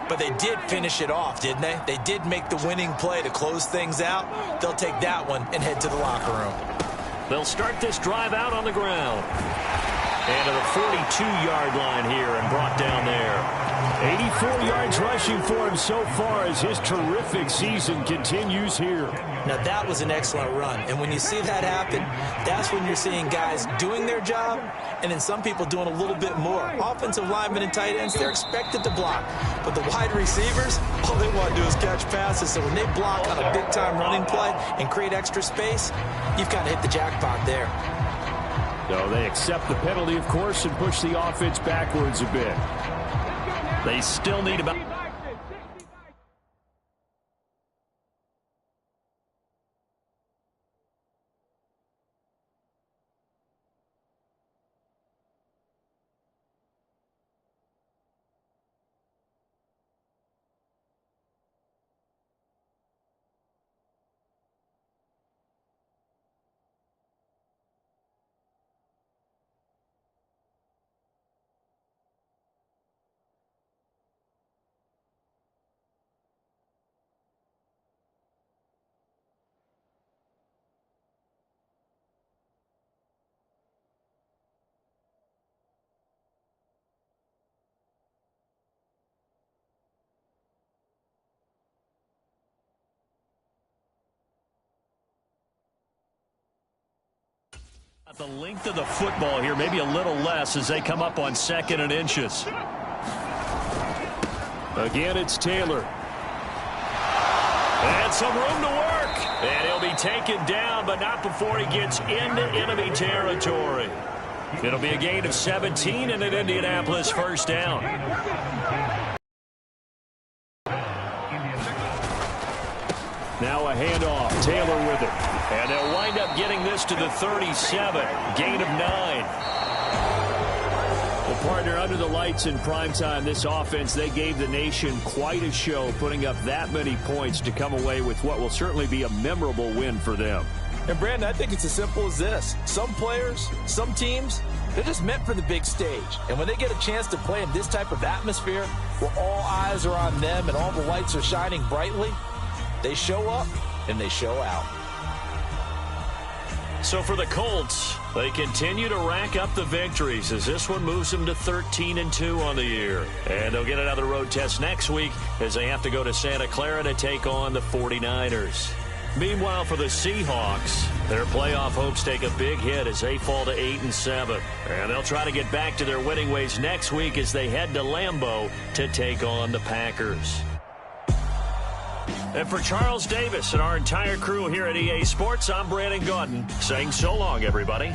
but they did finish it off, didn't they? They did make the winning play to close things out. They'll take that one and head to the locker room. They'll start this drive out on the ground. And to the 42-yard line here and brought down there. 84 yards rushing for him so far as his terrific season continues here. Now, that was an excellent run. And when you see that happen, that's when you're seeing guys doing their job and then some people doing a little bit more. Offensive linemen and tight ends, they're expected to block. But the wide receivers, all they want to do is catch passes. So when they block on a big-time running play and create extra space, you've got to hit the jackpot there. So they accept the penalty, of course, and push the offense backwards a bit. They still need about... The length of the football here, maybe a little less as they come up on 2nd and inches. Again, it's Taylor. And some room to work. And he'll be taken down, but not before he gets into enemy territory. It'll be a gain of 17 and an Indianapolis first down. Now a handoff. Taylor with it. And they'll wind up getting this to the 37. Gain of 9. Well, partner, under the lights in primetime, this offense, they gave the nation quite a show, putting up that many points to come away with what will certainly be a memorable win for them. And, Brandon, I think it's as simple as this. Some players, some teams, they're just meant for the big stage. And when they get a chance to play in this type of atmosphere where all eyes are on them and all the lights are shining brightly, they show up and they show out. So for the Colts, they continue to rack up the victories as this one moves them to 13-2 on the year. And they'll get another road test next week as they have to go to Santa Clara to take on the 49ers. Meanwhile, for the Seahawks, their playoff hopes take a big hit as they fall to 8-7. And they'll try to get back to their winning ways next week as they head to Lambeau to take on the Packers. And for Charles Davis and our entire crew here at EA Sports, I'm Brandon Gaudin saying so long, everybody.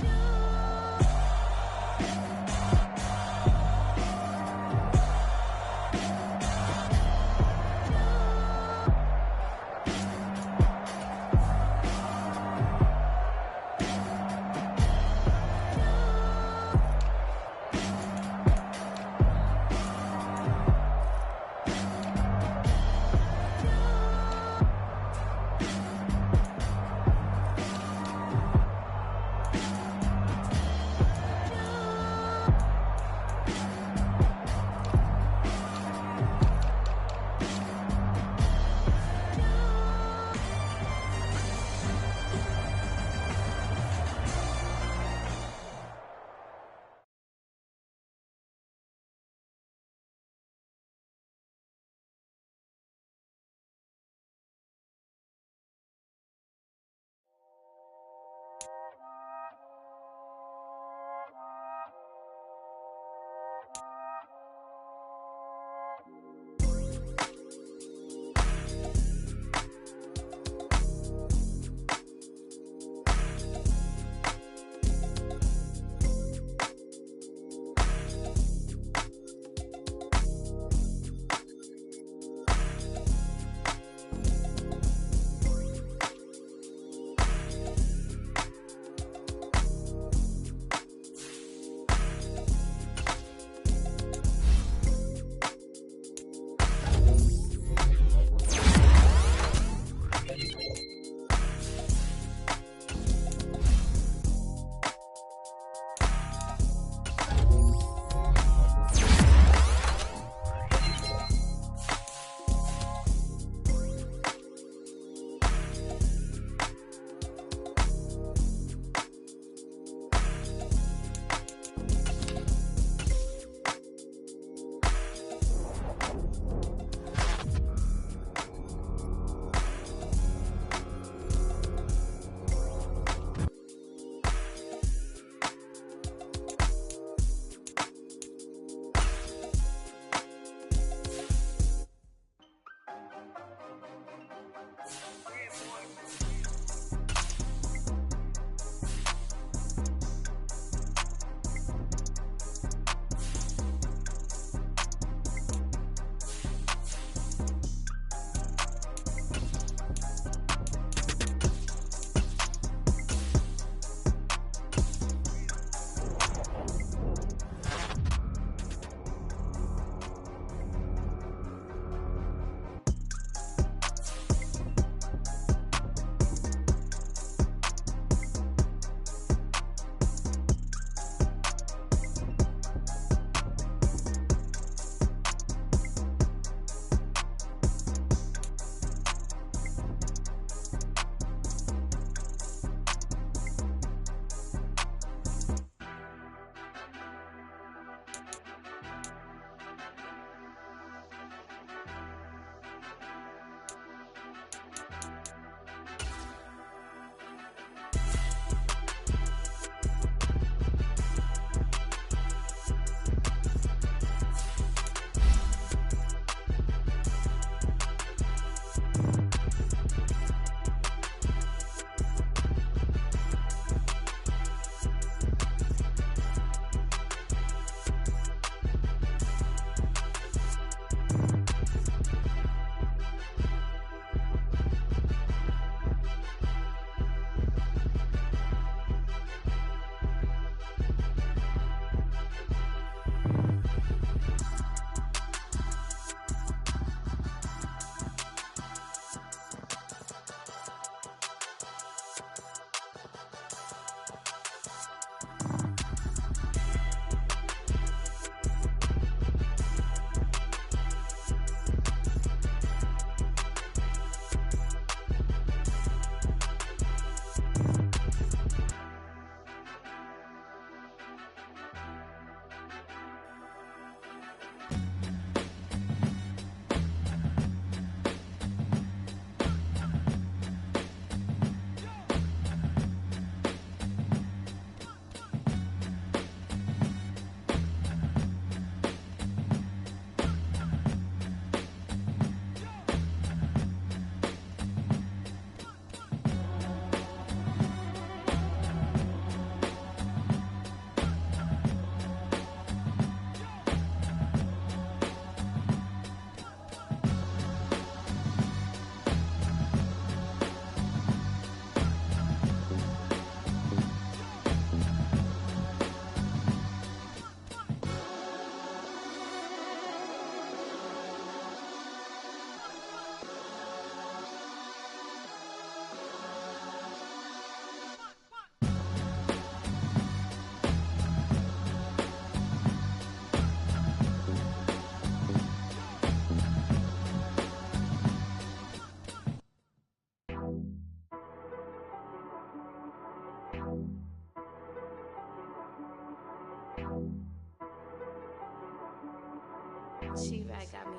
She-Rag got me.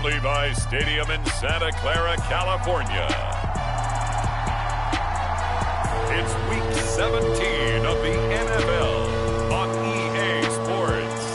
From Levi Stadium in Santa Clara, California, it's Week 17 of the NFL on EA Sports.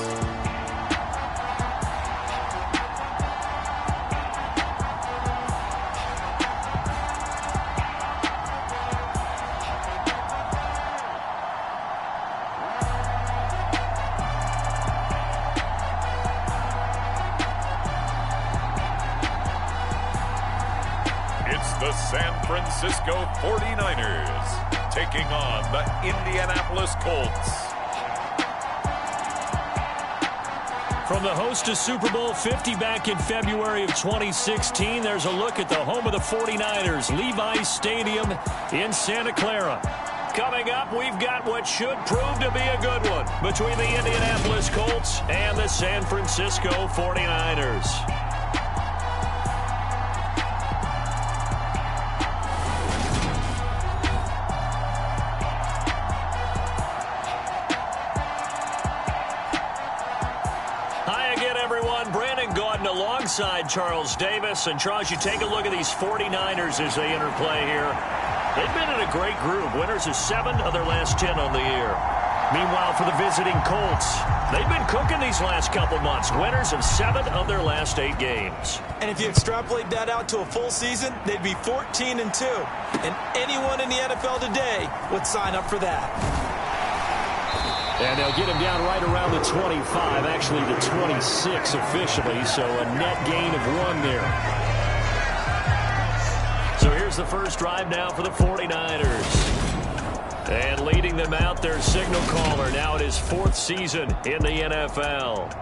It's the San Francisco 49ers taking on the Indianapolis Colts. From the host to Super Bowl 50 back in February of 2016, there's a look at the home of the 49ers, Levi Stadium in Santa Clara. Coming up, we've got what should prove to be a good one between the Indianapolis Colts and the San Francisco 49ers. Alongside Charles Davis. And Charles, you take a look at these 49ers as they interplay here. They've been in a great group. Winners of 7 of their last 10 on the year. Meanwhile, for the visiting Colts, they've been cooking these last couple months. Winners of 7 of their last 8 games. And if you extrapolate that out to a full season, they'd be 14-2. And anyone in the NFL today would sign up for that. And they'll get him down right around the 25, actually the 26 officially, so a net gain of 1 there. So here's the first drive now for the 49ers. And leading them out, their signal caller, now in his 4th season in the NFL.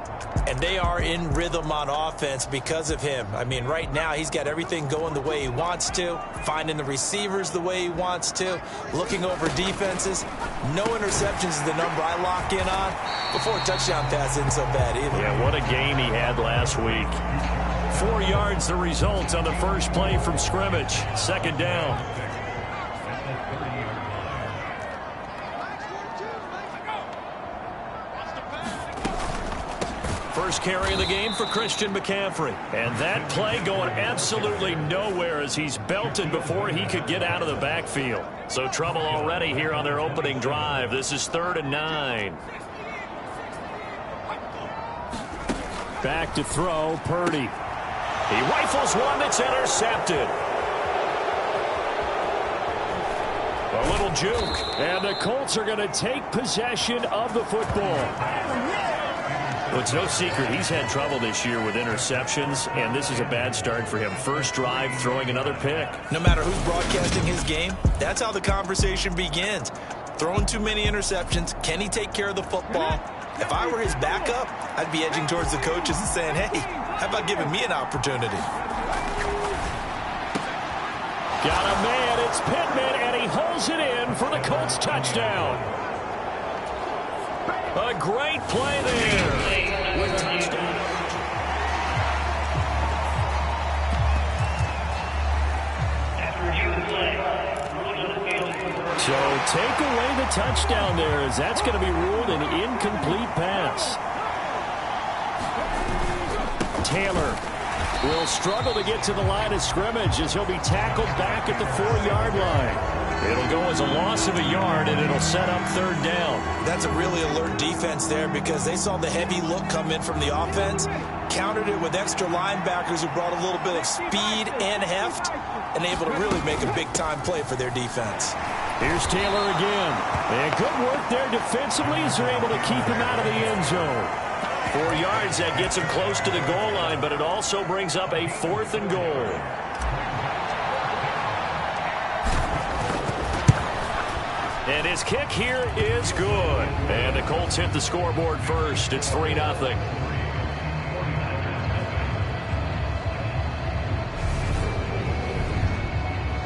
And they are in rhythm on offense because of him. I mean, right now, he's got everything going the way he wants to, finding the receivers the way he wants to, looking over defenses. No interceptions is the number I lock in on. Before a touchdown pass isn't so bad either. Yeah, what a game he had last week. 4 yards the result on the first play from scrimmage. 2nd down. First carry of the game for Christian McCaffrey. And that play going absolutely nowhere as he's belted before he could get out of the backfield. So trouble already here on their opening drive. This is 3rd and 9. Back to throw, Purdie. He rifles one that's intercepted. A little juke. And the Colts are going to take possession of the football. Well, it's no secret he's had trouble this year with interceptions, and this is a bad start for him. First drive, throwing another pick. No matter who's broadcasting his game, that's how the conversation begins. Throwing too many interceptions. Can he take care of the football? If I were his backup, I'd be edging towards the coaches and saying, hey, how about giving me an opportunity? Got a man, it's Pittman, and he holds it in for the Colts touchdown. A great play there with touchdown. So take away the touchdown there, as that's going to be ruled an incomplete pass. Taylor will struggle to get to the line of scrimmage as he'll be tackled back at the 4-yard line. It'll go as a loss of a yard, and it'll set up 3rd down. That's a really alert defense there because they saw the heavy look come in from the offense, countered it with extra linebackers who brought a little bit of speed and heft, and able to really make a big-time play for their defense. Here's Taylor again. And good work there defensively as they're able to keep him out of the end zone. 4 yards, that gets him close to the goal line, but it also brings up a 4th and goal. And his kick here is good. And the Colts hit the scoreboard first. It's 3-0.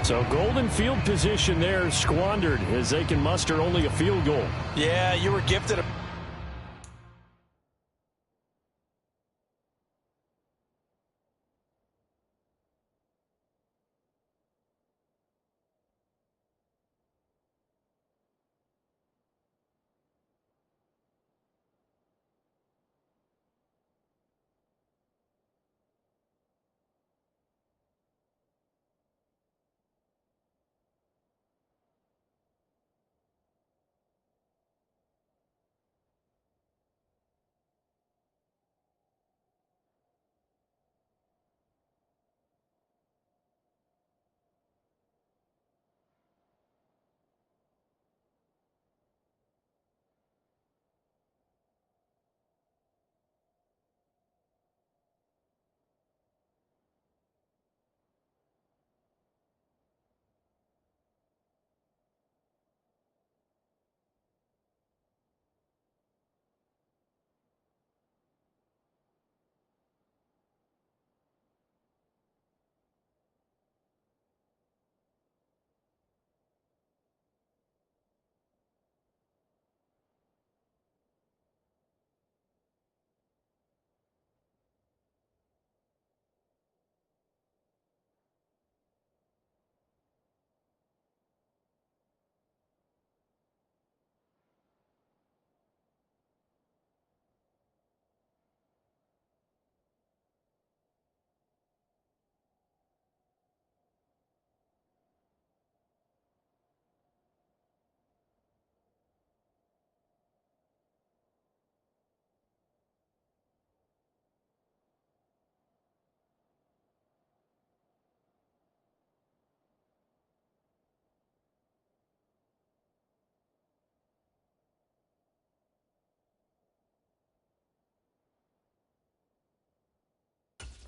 So golden field position there squandered as they can muster only a field goal. Yeah, you were gifted a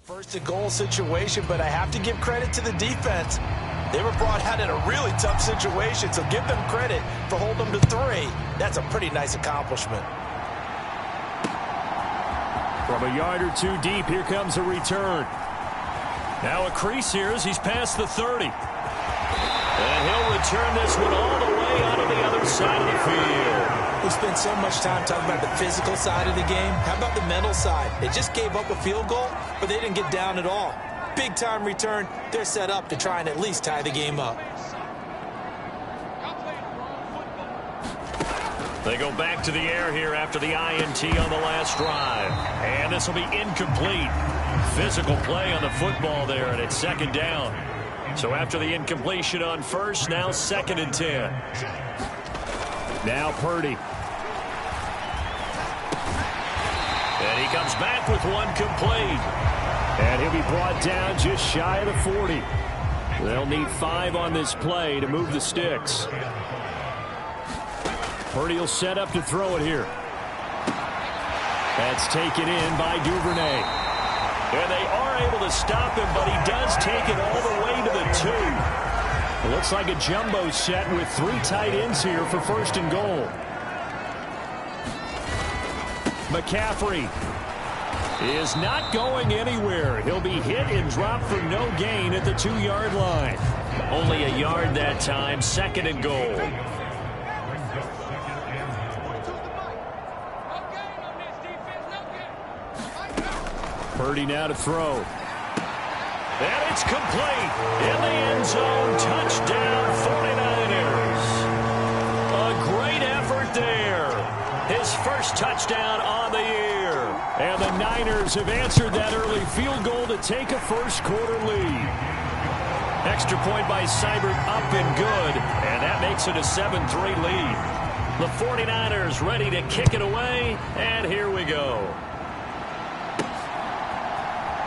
First and goal situation, but I have to give credit to the defense. They were brought out in a really tough situation, so give them credit for holding them to 3. That's a pretty nice accomplishment. From a yard or 2 deep, here comes a return. Now a crease here as he's past the 30. And he'll return this one all the way out of the other side of the field. We spent so much time talking about the physical side of the game. How about the mental side? They just gave up a field goal, but they didn't get down at all. Big-time return. They're set up to try and at least tie the game up. They go back to the air here after the INT on the last drive. And this will be incomplete. Physical play on the football there, and it's second down. So after the incompletion on first, now 2nd and 10. Now Purdie. And he comes back with one complete. And he'll be brought down just shy of the 40. They'll need 5 on this play to move the sticks. Purdie will set up to throw it here. That's taken in by Duvernay. And they are able to stop him, but he does take it all the way to the 2. It looks like a jumbo set with 3 tight ends here for 1st and goal. McCaffrey is not going anywhere. He'll be hit and dropped for no gain at the 2-yard line. Only a yard that time, 2nd and goal. Purdie now to throw. And it's complete. In the end zone, touchdown 49ers. A great effort there. His first touchdown on the year. And the Niners have answered that early field goal to take a first-quarter lead. Extra point by Seibert up and good. And that makes it a 7-3 lead. The 49ers ready to kick it away. And here we go.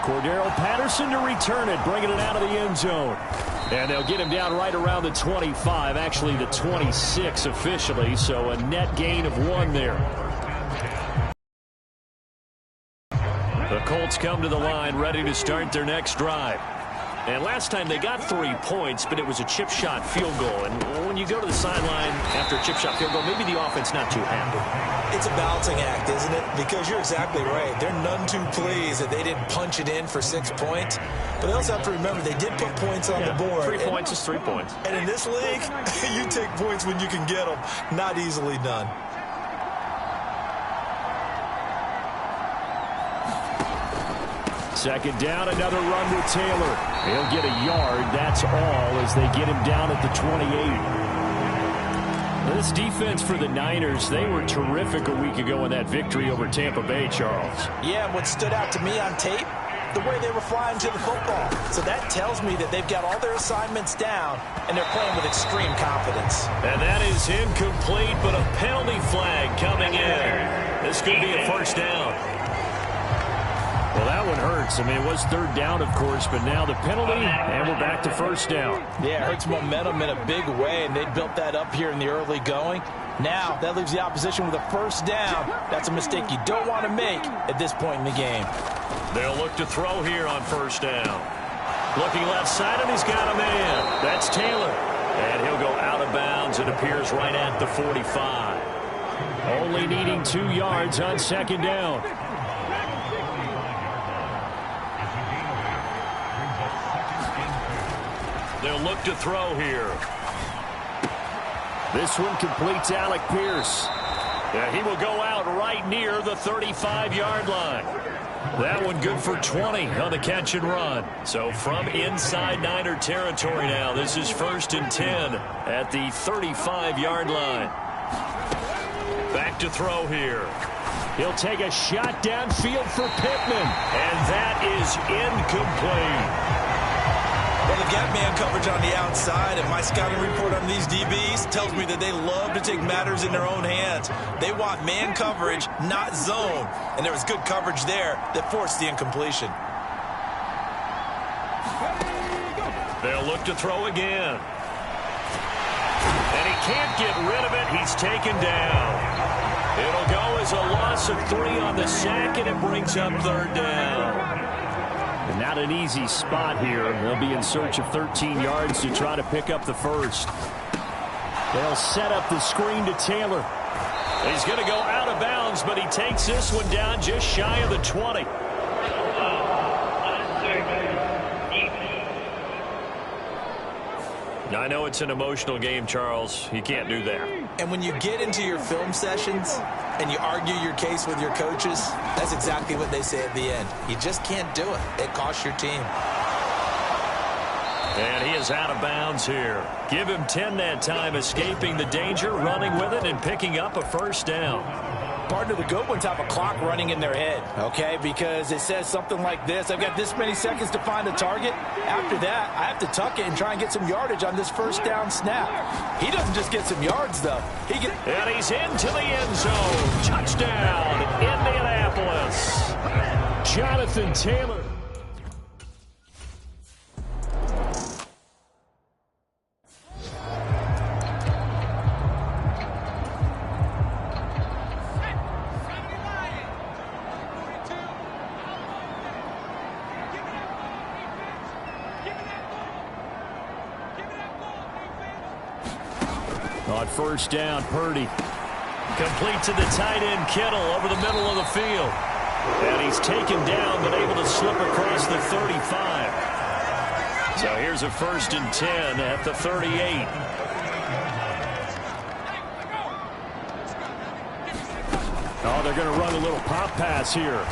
Cordero Patterson to return it, bringing it out of the end zone. And they'll get him down right around the 25, actually the 26 officially, so a net gain of 1 there. The Colts come to the line ready to start their next drive. And last time they got 3 points, but it was a chip shot field goal. And when you go to the sideline after a chip shot field goal, maybe the offense not too happy. It's a balancing act, isn't it? Because you're exactly right. They're none too pleased that they didn't punch it in for 6 points. But they also have to remember they did put points on the board. 3 points is 3 points. And in this league, you take points when you can get them. Not easily done. Second down, another run with Taylor. He'll get a yard, that's all, as they get him down at the 28. This defense for the Niners, they were terrific a week ago in that victory over Tampa Bay, Charles. Yeah, what stood out to me on tape, the way they were flying to the football. So that tells me that they've got all their assignments down, and they're playing with extreme confidence. And that is incomplete, but a penalty flag coming in. This could be a first down. Well, that one hurts. I mean, it was 3rd down, of course, but now the penalty, and we're back to first down. Yeah, it hurts momentum in a big way, and they built that up here in the early going. Now, that leaves the opposition with a first down. That's a mistake you don't want to make at this point in the game. They'll look to throw here on first down. Looking left side, and he's got a man. That's Taylor. And he'll go out of bounds. It appears right at the 45. Only needing 2 yards on second down. They'll look to throw here. This one completes Alec Pierce. He will go out right near the 35-yard line. That one good for 20 on the catch and run. So from inside Niner territory now, this is 1st and 10 at the 35-yard line. Back to throw here. He'll take a shot downfield for Pittman. And that is incomplete. Well, they've got man coverage on the outside, and my scouting report on these DBs tells me that they love to take matters in their own hands. They want man coverage, not zone. And there was good coverage there that forced the incompletion. They'll look to throw again. And he can't get rid of it. He's taken down. It'll go as a loss of 3 on the sack, and it brings up 3rd down. And not an easy spot here. They'll be in search of 13 yards to try to pick up the first. They'll set up the screen to Taylor. He's going to go out of bounds, but he takes this one down just shy of the 20. I know it's an emotional game, Charles. You can't do that. And when you get into your film sessions and you argue your case with your coaches, that's exactly what they say at the end. You just can't do it. It costs your team. And he is out of bounds here. Give him 10 that time, escaping the danger, running with it, and picking up a first down. Partner, the good ones have a clock running in their head, okay? Because it says something like this: I've got this many seconds to find a target. After that, I have to tuck it and try and get some yardage on this first down snap. He doesn't just get some yards, though. And he's into the end zone. Touchdown, Indianapolis. Jonathan Taylor. On first down, Purdie. Complete to the tight end, Kittle, over the middle of the field. And he's taken down, but able to slip across the 35. So here's a 1st and 10 at the 38. Oh, they're going to run a little pop pass here.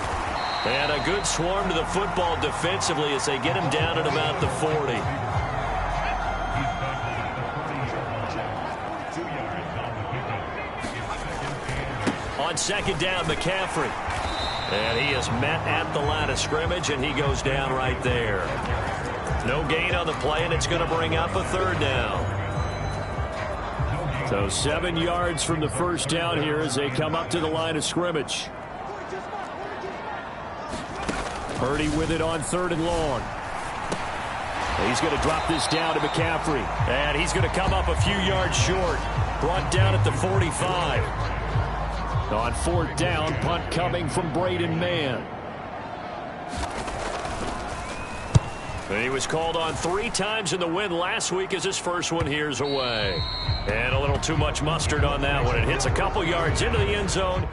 And a good swarm to the football defensively as they get him down at about the 40. On second down, McCaffrey. And he is met at the line of scrimmage, and he goes down right there. No gain on the play, and it's going to bring up a 3rd down. So 7 yards from the first down here as they come up to the line of scrimmage. Purdie with it on 3rd and long. He's going to drop this down to McCaffrey. And he's going to come up a few yards short. Brought down at the 45. On 4th down, punt coming from Braden Mann. He was called on 3 times in the win last week as his first one here's away. And a little too much mustard on that one. It hits a couple yards into the end zone.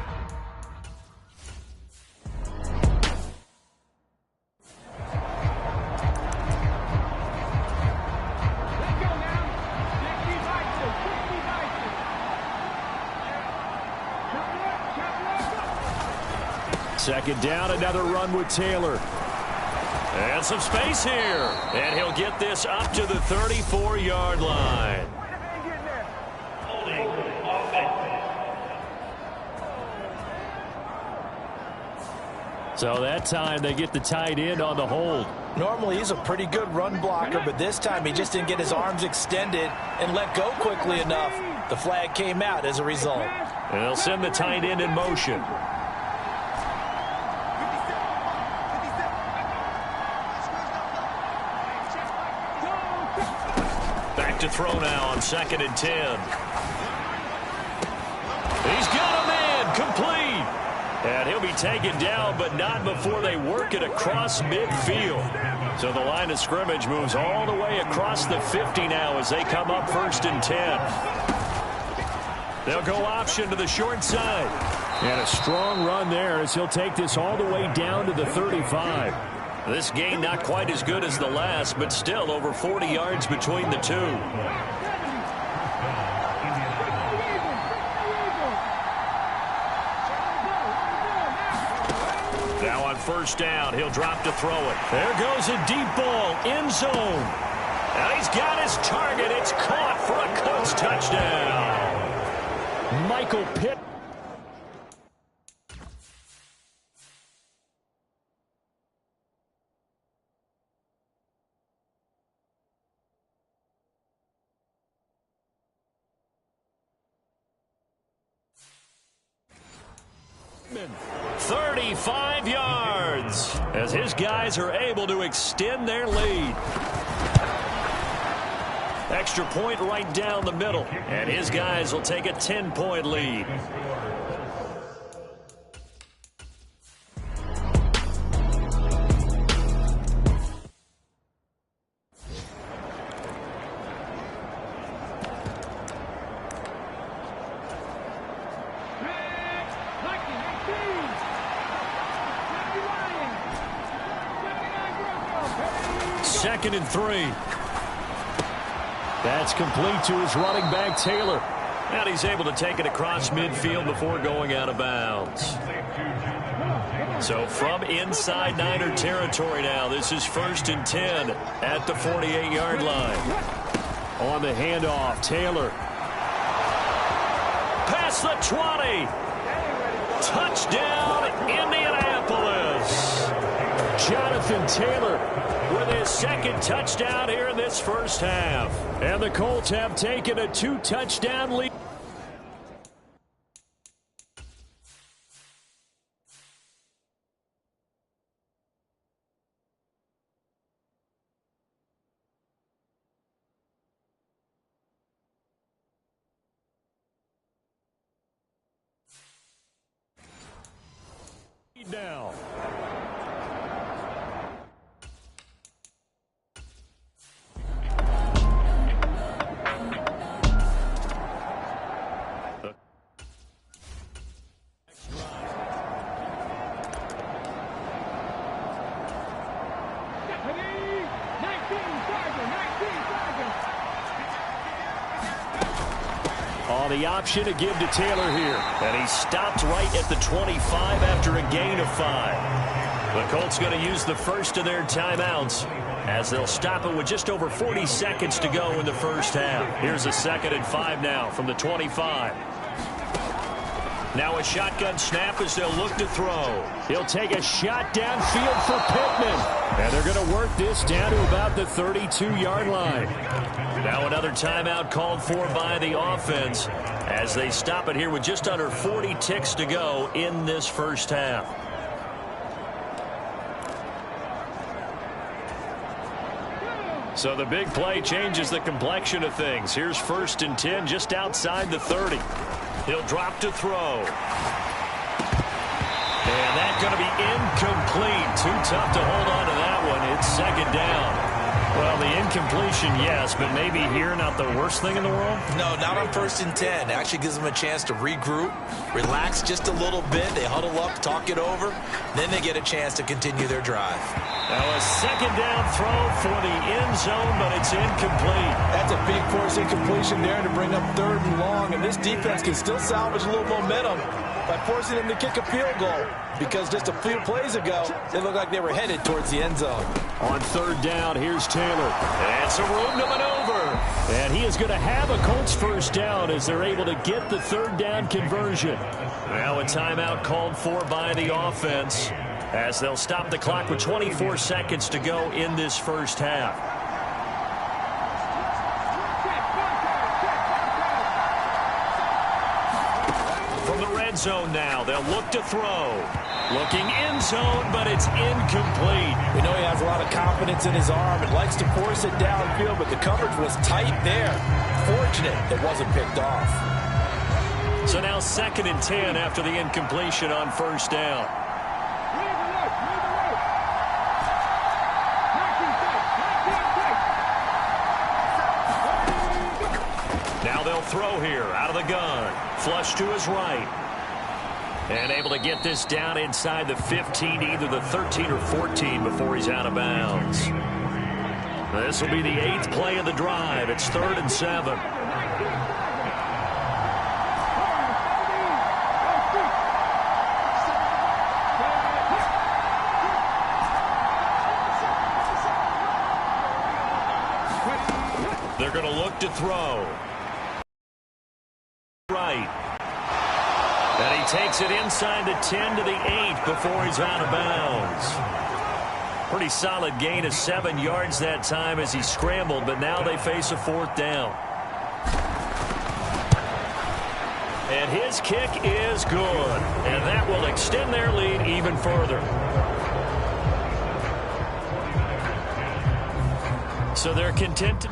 Second down, another run with Taylor. And some space here. And he'll get this up to the 34-yard line. So that time they get the tight end on the hold. Normally he's a pretty good run blocker, but this time he just didn't get his arms extended and let go quickly enough. The flag came out as a result. And they'll send the tight end in motion. To throw now on 2nd and 10. He's got a man complete. And he'll be taken down, but not before they work it across midfield. So the line of scrimmage moves all the way across the 50 now as they come up 1st and 10. They'll go option to the short side. And a strong run there as he'll take this all the way down to the 35. This gain not quite as good as the last, but still over 40 yards between the two. Now on first down, he'll drop to throw it. There goes a deep ball, end zone. And he's got his target. It's caught for a Colts touchdown. Michael Pitt. Pittman, 35 yards as his guys are able to extend their lead. Extra point right down the middle, and his guys will take a 10-point lead. 2nd and 3. That's complete to his running back, Taylor. And he's able to take it across midfield before going out of bounds. So from inside Niner territory now, this is 1st and 10 at the 48-yard line. On the handoff, Taylor. Past the 20. Touchdown, Indianapolis. Jonathan Taylor with his 2nd touchdown here in this first half. And the Colts have taken a 2-touchdown lead. Now. The option to give to Taylor here. And he stopped right at the 25 after a gain of 5. The Colts going to use the first of their timeouts as they'll stop it with just over 40 seconds to go in the first half. Here's a 2nd and 5 now from the 25. Now a shotgun snap as they'll look to throw. He'll take a shot downfield for Pittman. And they're going to work this down to about the 32-yard line. Now another timeout called for by the offense as they stop it here with just under 40 ticks to go in this first half. So the big play changes the complexion of things. Here's 1st and 10 just outside the 30. He'll drop to throw. And that's going to be incomplete. Too tough to hold on to that one. It's 2nd down. Well, the incompletion, yes, but maybe here not the worst thing in the world? No, not on 1st and 10. It actually gives them a chance to regroup, relax just a little bit. They huddle up, talk it over. Then they get a chance to continue their drive. Now a 2nd down throw for the end zone, but it's incomplete. That's a big force incompletion there to bring up 3rd and long. And this defense can still salvage a little momentum by forcing them to kick a field goal. Because just a few plays ago, they looked like they were headed towards the end zone. On 3rd down, here's Taylor. And some room to maneuver. And he is going to have a Colts first down as they're able to get the 3rd down conversion. Now a timeout called for by the offense as they'll stop the clock with 24 seconds to go in this first half. From the red zone now, they'll look to throw. Looking end zone, but it's incomplete. We know he has a lot of confidence in his arm and likes to force it downfield, but the coverage was tight there. Fortunate it wasn't picked off. So now 2nd and 10 after the incompletion on 1st down. Now they'll throw here out of the gun. Flush to his right. And able to get this down inside the 15, either the 13 or 14 before he's out of bounds. This will be the 8th play of the drive. It's 3rd and 7. They're going to look to throw. Right. And he takes it inside the 10 to the 8 before he's out of bounds. Pretty solid gain of 7 yards that time as he scrambled, but now they face a 4th down. And his kick is good, and that will extend their lead even further. So they're content to...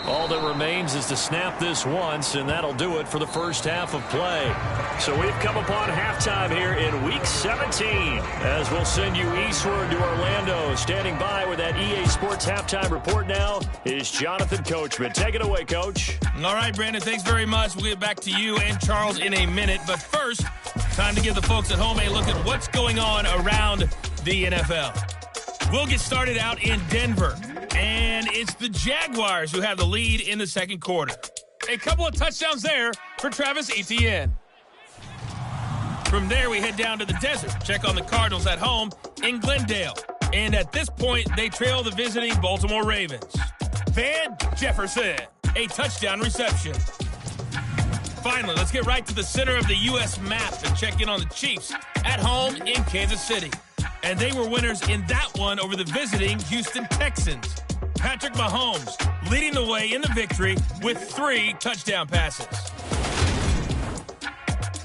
All that remains is to snap this once, and that'll do it for the first half of play. So we've come upon halftime here in Week 17 as we'll send you eastward to Orlando. Standing by with that EA Sports halftime report now is Jonathan Coachman. Take it away, Coach. All right, Brandon, thanks very much. We'll get back to you and Charles in a minute. But first, time to give the folks at home a look at what's going on around the NFL. We'll get started out in Denver, and it's the Jaguars who have the lead in the second quarter. A couple of touchdowns there for Travis Etienne. From there, we head down to the desert. Check on the Cardinals at home in Glendale. And at this point, they trail the visiting Baltimore Ravens. Van Jefferson, a touchdown reception. Finally, let's get right to the center of the U.S. map and check in on the Chiefs at home in Kansas City. And they were winners in that one over the visiting Houston Texans. Patrick Mahomes leading the way in the victory with 3 touchdown passes.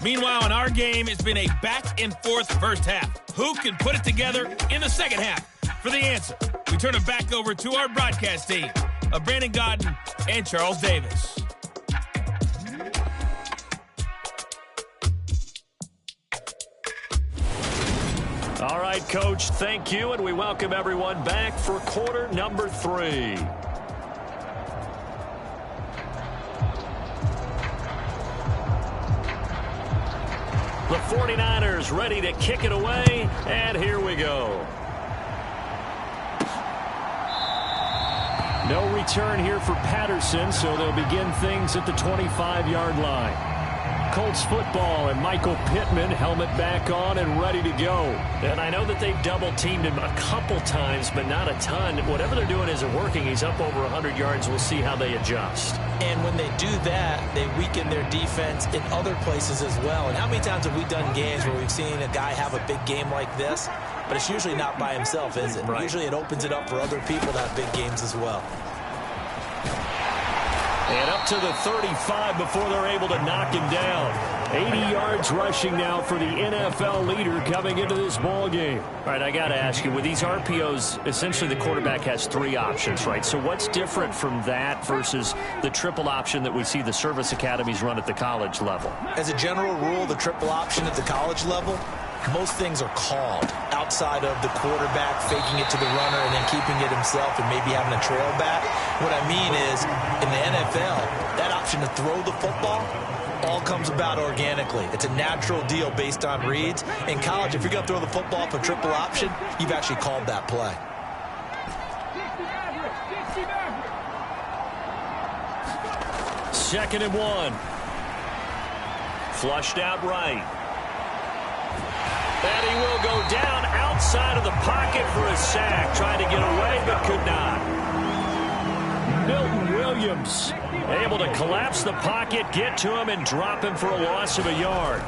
Meanwhile, in our game, it's been a back-and-forth first half. Who can put it together in the second half? For the answer, we turn it back over to our broadcast team of Brandon Godden and Charles Davis. All right, Coach, thank you, and we welcome everyone back for quarter number 3. The 49ers ready to kick it away, and here we go. No return here for Patterson, so they'll begin things at the 25-yard line. Colts football and Michael Pittman, helmet back on and ready to go. And I know that they've double-teamed him a couple times, but not a ton. Whatever they're doing isn't working. He's up over 100 yards. We'll see how they adjust. And when they do that, they weaken their defense in other places as well. And how many times have we done games where we've seen a guy have a big game like this? But it's usually not by himself, is it? Right. Usually it opens it up for other people to have big games as well. And up to the 35 before they're able to knock him down. 80 yards rushing now for the NFL leader coming into this ball game. All right, I got to ask you, with these RPOs, essentially the quarterback has 3 options, right? So what's different from that versus the triple option that we see the service academies run at the college level? As a general rule, the triple option at the college level, most things are called outside of the quarterback faking it to the runner and then keeping it himself and maybe having a trail back. What I mean is, in the NFL, that option to throw the football all comes about organically. It's a natural deal based on reads. In college, if you're going to throw the football for triple option, you've actually called that play. Second and 1. Flushed out right. And he will go down outside of the pocket for a sack. Trying to get away, but could not. Milton Williams able to collapse the pocket, get to him, and drop him for a loss of a yard.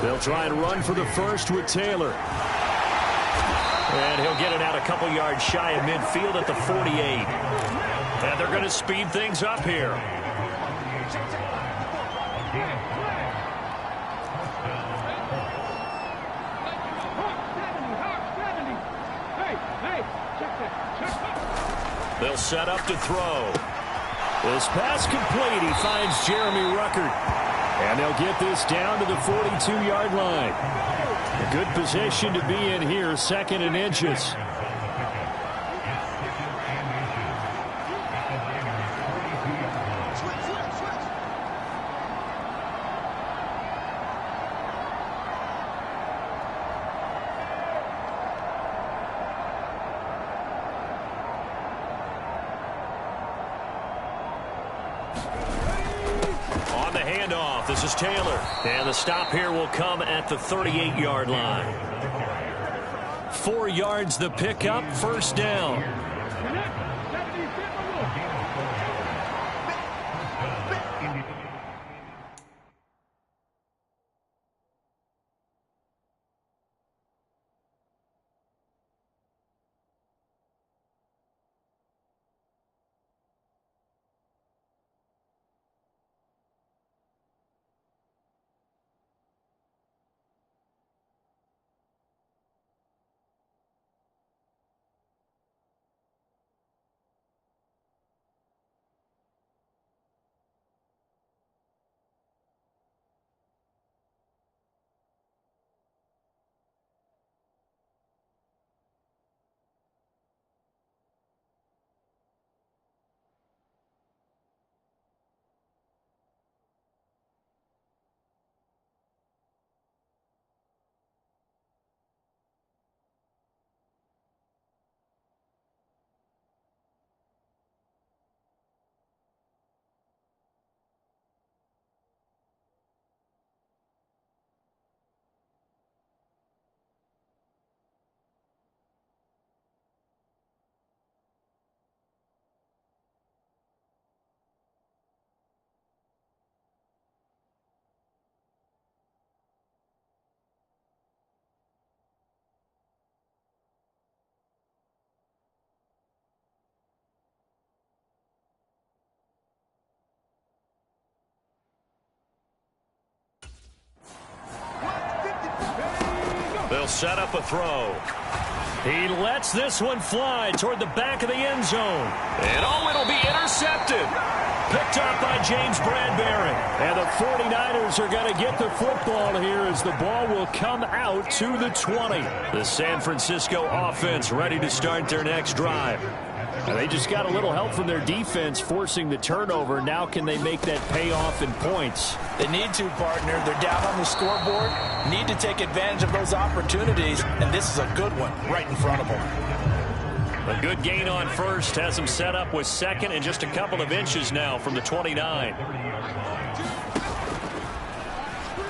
They'll try and run for the first with Taylor. And he'll get it out a couple yards shy of midfield at the 48. And they're going to speed things up here. They'll set up to throw. This pass complete. He finds Jeremy Ruckert. And they'll get this down to the 42-yard line. A good position to be in here, second and inches. This is Taylor, and the stop here will come at the 38-yard line. 4 yards the pickup, first down. They'll set up a throw. He lets this one fly toward the back of the end zone. And it'll be intercepted. Picked up by James Bradbury. And the 49ers are going to get the football here as the ball will come out to the 20. The San Francisco offense ready to start their next drive. And they just got a little help from their defense forcing the turnover. Now can they make that pay off in points? They need to, partner. They're down on the scoreboard. Need to take advantage of those opportunities. And this is a good one right in front of them. A good gain on first has him set up with second and just a couple of inches now from the 29.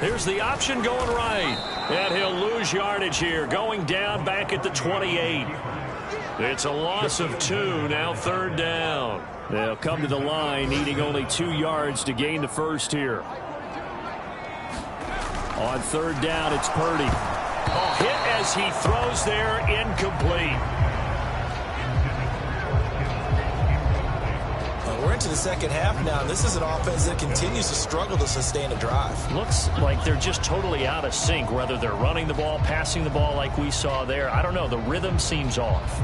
Here's the option going right. And he'll lose yardage here, going down back at the 28. It's a loss of 2, now third down. They'll come to the line, needing only 2 yards to gain the first here. On third down, it's Purdie. Hit as he throws there, incomplete. We're into the second half now. This is an offense that continues to struggle to sustain a drive. Looks like they're just totally out of sync, whether they're running the ball, passing the ball like we saw there. I don't know. The rhythm seems off.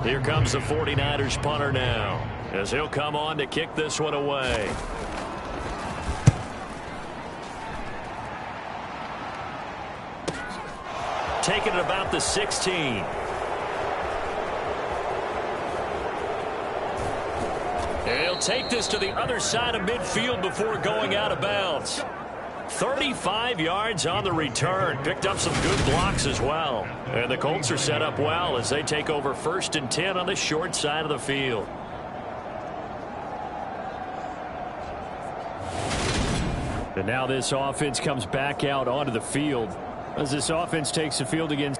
Here comes the 49ers punter now, as he'll come on to kick this one away. Taking it about the 16. He'll take this to the other side of midfield before going out of bounds. 35 yards on the return. Picked up some good blocks as well. And the Colts are set up well as they take over 1st and 10 on the short side of the field. And now this offense comes back out onto the field as this offense takes the field against.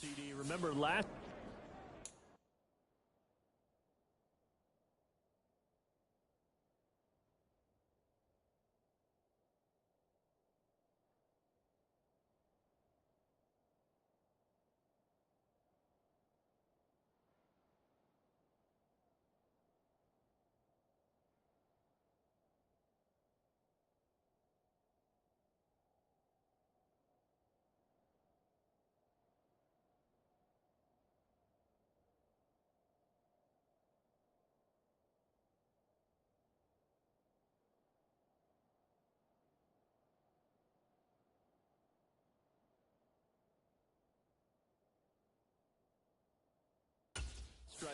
CD, remember last.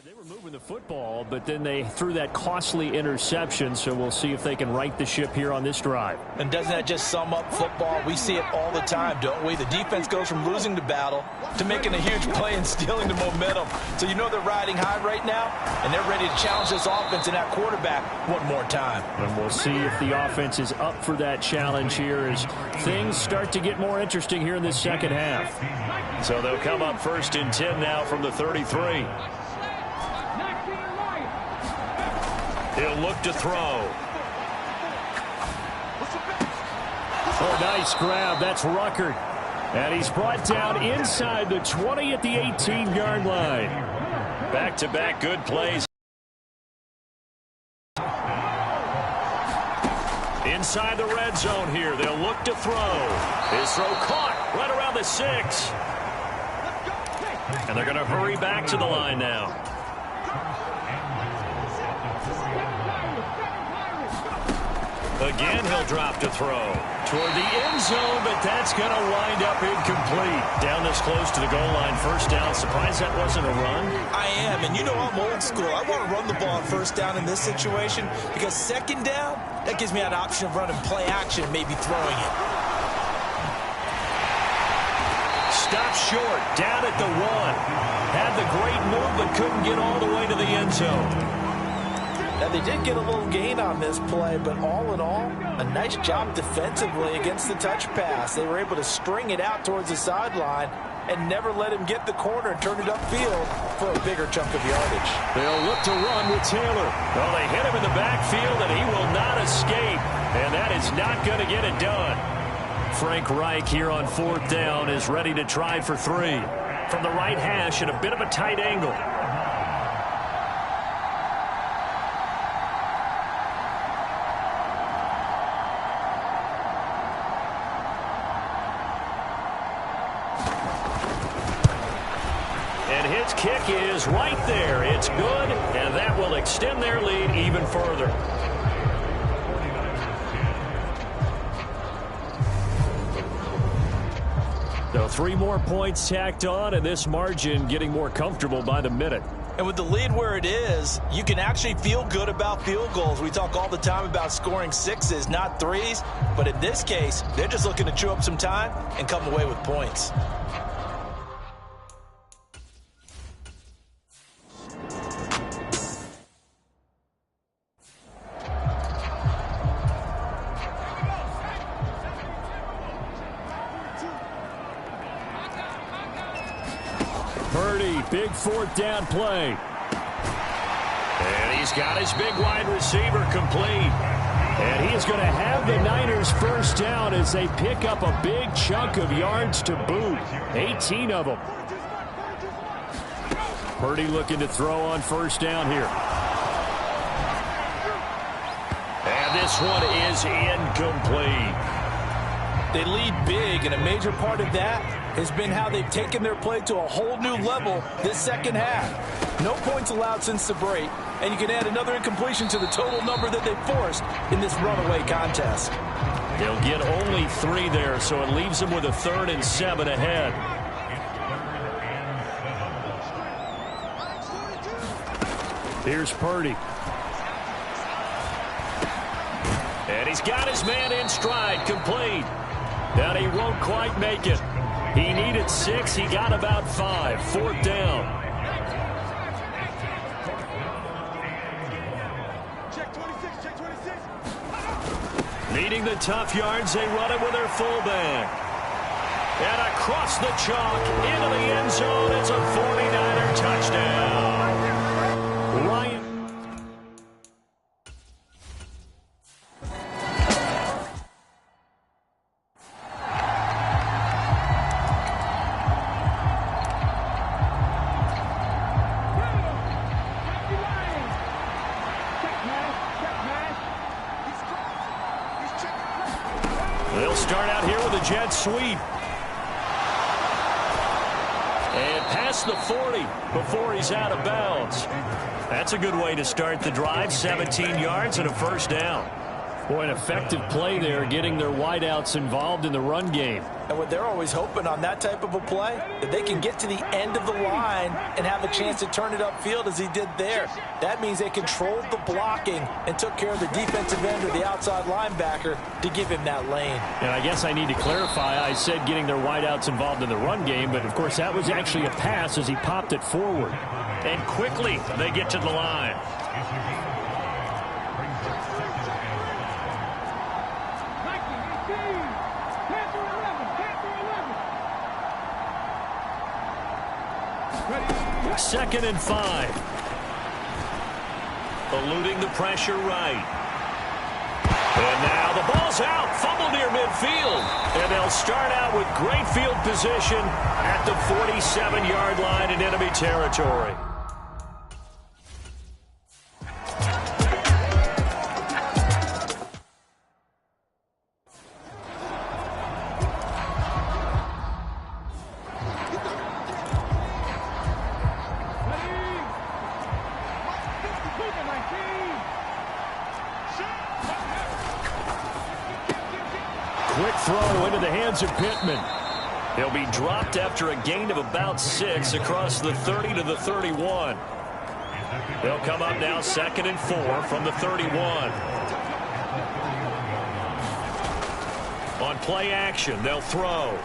They were moving the football, but then they threw that costly interception, so we'll see if they can right the ship here on this drive. And doesn't that just sum up football? We see it all the time, don't we? The defense goes from losing the battle to making a huge play and stealing the momentum. So you know they're riding high right now, and they're ready to challenge this offense and that quarterback one more time. And we'll see if the offense is up for that challenge here as things start to get more interesting here in this second half. So they'll come up 1st and 10 now from the 33. He'll look to throw. Oh, nice grab. That's Ruckert. And he's brought down inside the 20 at the 18-yard line. Back-to-back good plays. Inside the red zone here. They'll look to throw. His throw caught right around the 6. And they're going to hurry back to the line now. Again, he'll drop to throw. Toward the end zone, but that's going to wind up incomplete. Down this close to the goal line, first down. Surprised that wasn't a run? I am, and you know I'm old school. I want to run the ball on first down in this situation because second down, that gives me an option of running play action and maybe throwing it. Stop short, down at the 1. Had the great move, but couldn't get all the way to the end zone. Now, they did get a little gain on this play, but all in all, a nice job defensively against the touch pass. They were able to string it out towards the sideline and never let him get the corner and turn it upfield for a bigger chunk of yardage. They'll look to run with Taylor. Well, they hit him in the backfield, and he will not escape. And that is not going to get it done. Frank Reich here on fourth down is ready to try for 3. From the right hash at a bit of a tight angle. And his kick is right there. It's good, and that will extend their lead even further. So 3 more points tacked on, and this margin getting more comfortable by the minute. And with the lead where it is, you can actually feel good about field goals. We talk all the time about scoring 6s, not 3s. But in this case, they're just looking to chew up some time and come away with points. Purdie, big fourth down play. And he's got his big wide receiver complete. And he is going to have the Niners first down as they pick up a big chunk of yards to boot. 18 of them. Purdie looking to throw on first down here. And this one is incomplete. They lead big, and a major part of that has been how they've taken their play to a whole new level this second half. No points allowed since the break, and you can add another incompletion to the total number that they forced in this runaway contest. They'll get only 3 there, so it leaves them with a 3rd and 7 ahead. Here's Purdie. And he's got his man in stride, complete. And he won't quite make it. He needed 6. He got about 5. Fourth down. Check 26, check 26. Needing the tough yards, they run it with their fullback. And across the chalk, into the end zone, it's a 49er touchdown. Ryan. They'll start out here with a jet sweep. And past the 40 before he's out of bounds. That's a good way to start the drive. 17 yards and a first down. Boy, an effective play there, getting their wideouts involved in the run game. And what they're always hoping on that type of a play, that they can get to the end of the line and have a chance to turn it upfield as he did there. That means they controlled the blocking and took care of the defensive end or the outside linebacker to give him that lane. And I guess I need to clarify, I said getting their wideouts involved in the run game, but of course that was actually a pass as he popped it forward. And quickly they get to the line. Second and 5. eluding the pressure right. And now the ball's out. Fumble near midfield. And they'll start out with great field position at the 47-yard line in enemy territory. Quick throw into the hands of Pittman. He'll be dropped after a gain of about 6 across the 30 to the 31. They'll come up now 2nd and 4 from the 31. On play action, they'll throw.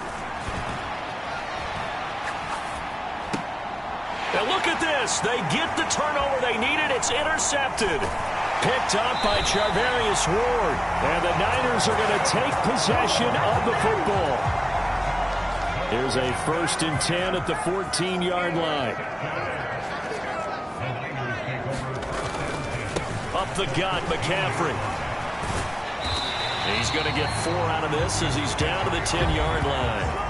Now look at this. They get the turnover they needed. It's intercepted. Picked up by Charvarius Ward. And the Niners are going to take possession of the football. Here's a 1st and 10 at the 14-yard line. Up the gut, McCaffrey. He's going to get 4 out of this as he's down to the 10-yard line.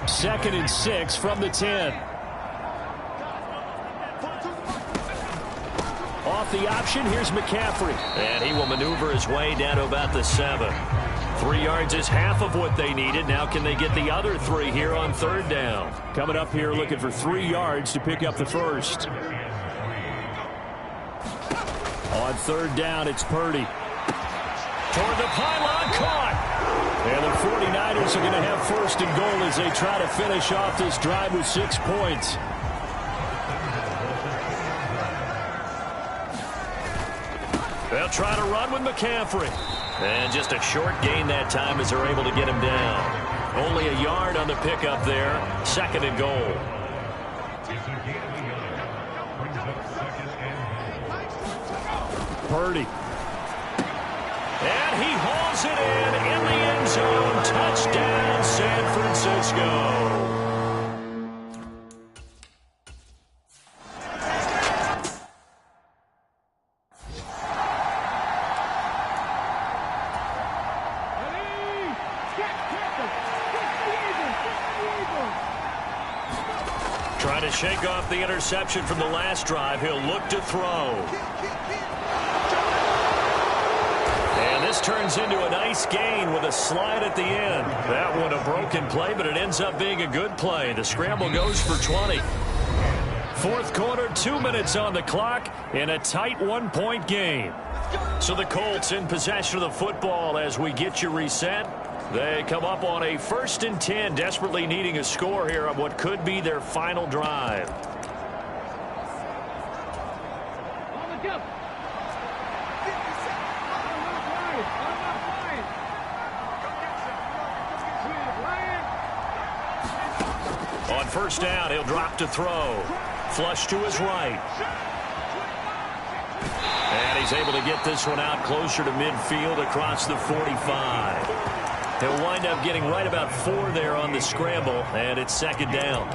Second and 6 from the 10. Off the option, here's McCaffrey. And he will maneuver his way down to about the 7. 3 yards is half of what they needed. Now can they get the other 3 here on 3rd down? Coming up here looking for 3 yards to pick up the first. On 3rd down, it's Purdie. Toward the pylon, caught. And the 49ers are going to have 1st and goal as they try to finish off this drive with 6 points. They'll try to run with McCaffrey. And just a short gain that time as they're able to get him down. Only a yard on the pickup there. 2nd and goal. Purdie. And he hauls it in the end zone. Touchdown, San Francisco. Trying to shake off the interception from the last drive. He'll look to throw. And this turns into a nice gain with a slide at the end. That one a broken play, but it ends up being a good play. The scramble goes for 20. 4th quarter, 2 minutes on the clock in a tight 1-point game. So the Colts in possession of the football as we get you reset. They come up on a 1st and 10, desperately needing a score here on what could be their final drive. On 1st down, he'll drop to throw. Flush to his right. And he's able to get this one out closer to midfield across the 45. He'll wind up getting right about 4 there on the scramble, and it's 2nd down.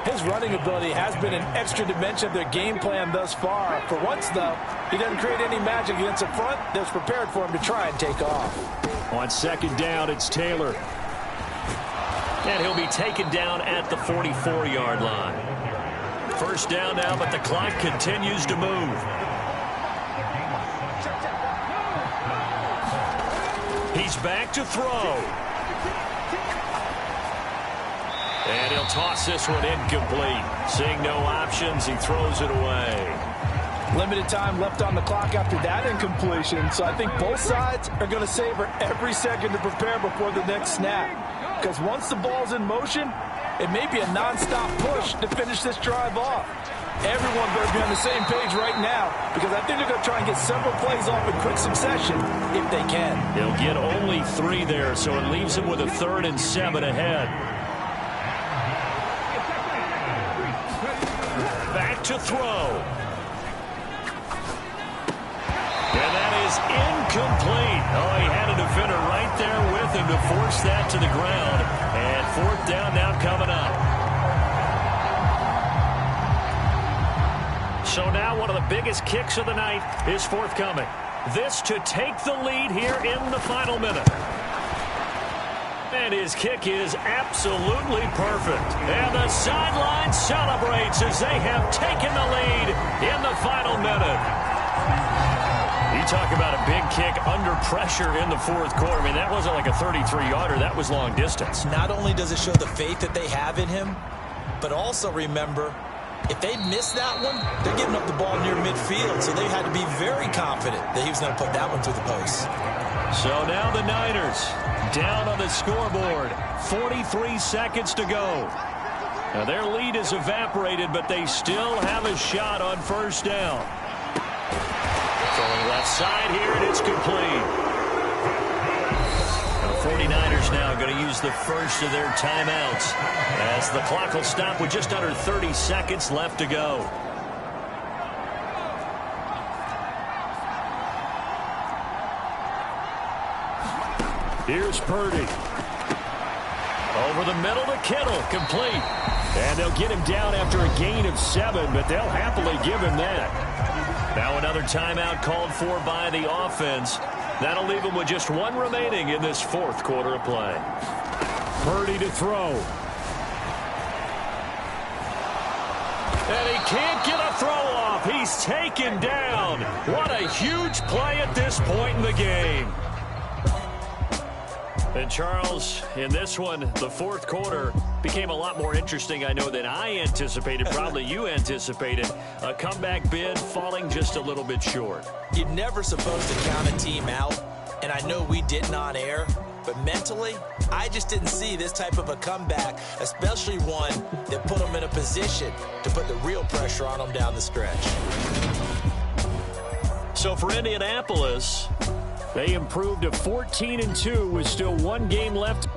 His running ability has been an extra dimension of their game plan thus far. For once, though, he doesn't create any magic against the front that's prepared for him to try and take off. On 2nd down, it's Taylor. And he'll be taken down at the 44-yard line. 1st down now, but the clock continues to move. He's back to throw. And he'll toss this one incomplete. Seeing no options, he throws it away. Limited time left on the clock after that incompletion, so I think both sides are going to savor every second to prepare before the next snap. Because once the ball's in motion, it may be a non-stop push to finish this drive off. Everyone better be on the same page right now, because I think they're going to try and get several plays off in quick succession if they can. They'll get only 3 there, so it leaves them with a 3rd and 7 ahead. Back to throw. And that is incomplete. Oh, he had a defender right there with him to force that to the ground. And 4th down now coming up. So now one of the biggest kicks of the night is forthcoming. This to take the lead here in the final minute. And his kick is absolutely perfect. And the sideline celebrates as they have taken the lead in the final minute. You talk about a big kick under pressure in the fourth quarter. I mean, that wasn't like a 33-yarder. That was long distance. Not only does it show the faith that they have in him, but also remember, if they miss that one, they're giving up the ball near midfield. So they had to be very confident that he was going to put that one through the post. So now the Niners down on the scoreboard. 43 seconds to go. Now their lead is evaporated, but they still have a shot on first down. Throwing left side here, and it's complete. The 49ers now going to use the first of their timeouts as the clock will stop with just under 30 seconds left to go. Here's Purdie. Over the middle to Kittle, complete. And they'll get him down after a gain of 7, but they'll happily give him that. Now another timeout called for by the offense. That'll leave them with just one remaining in this fourth quarter of play. Purdie to throw. And he can't get a throw off. He's taken down. What a huge play at this point in the game. And Charles, in this one, the fourth quarter became a lot more interesting, I know, than I anticipated. Probably you anticipated. A comeback bid falling just a little bit short. You're never supposed to count a team out, and I know we didn't on air, but mentally, I just didn't see this type of a comeback, especially one that put them in a position to put the real pressure on them down the stretch. So for Indianapolis, they improved to 14-2 with still one game left.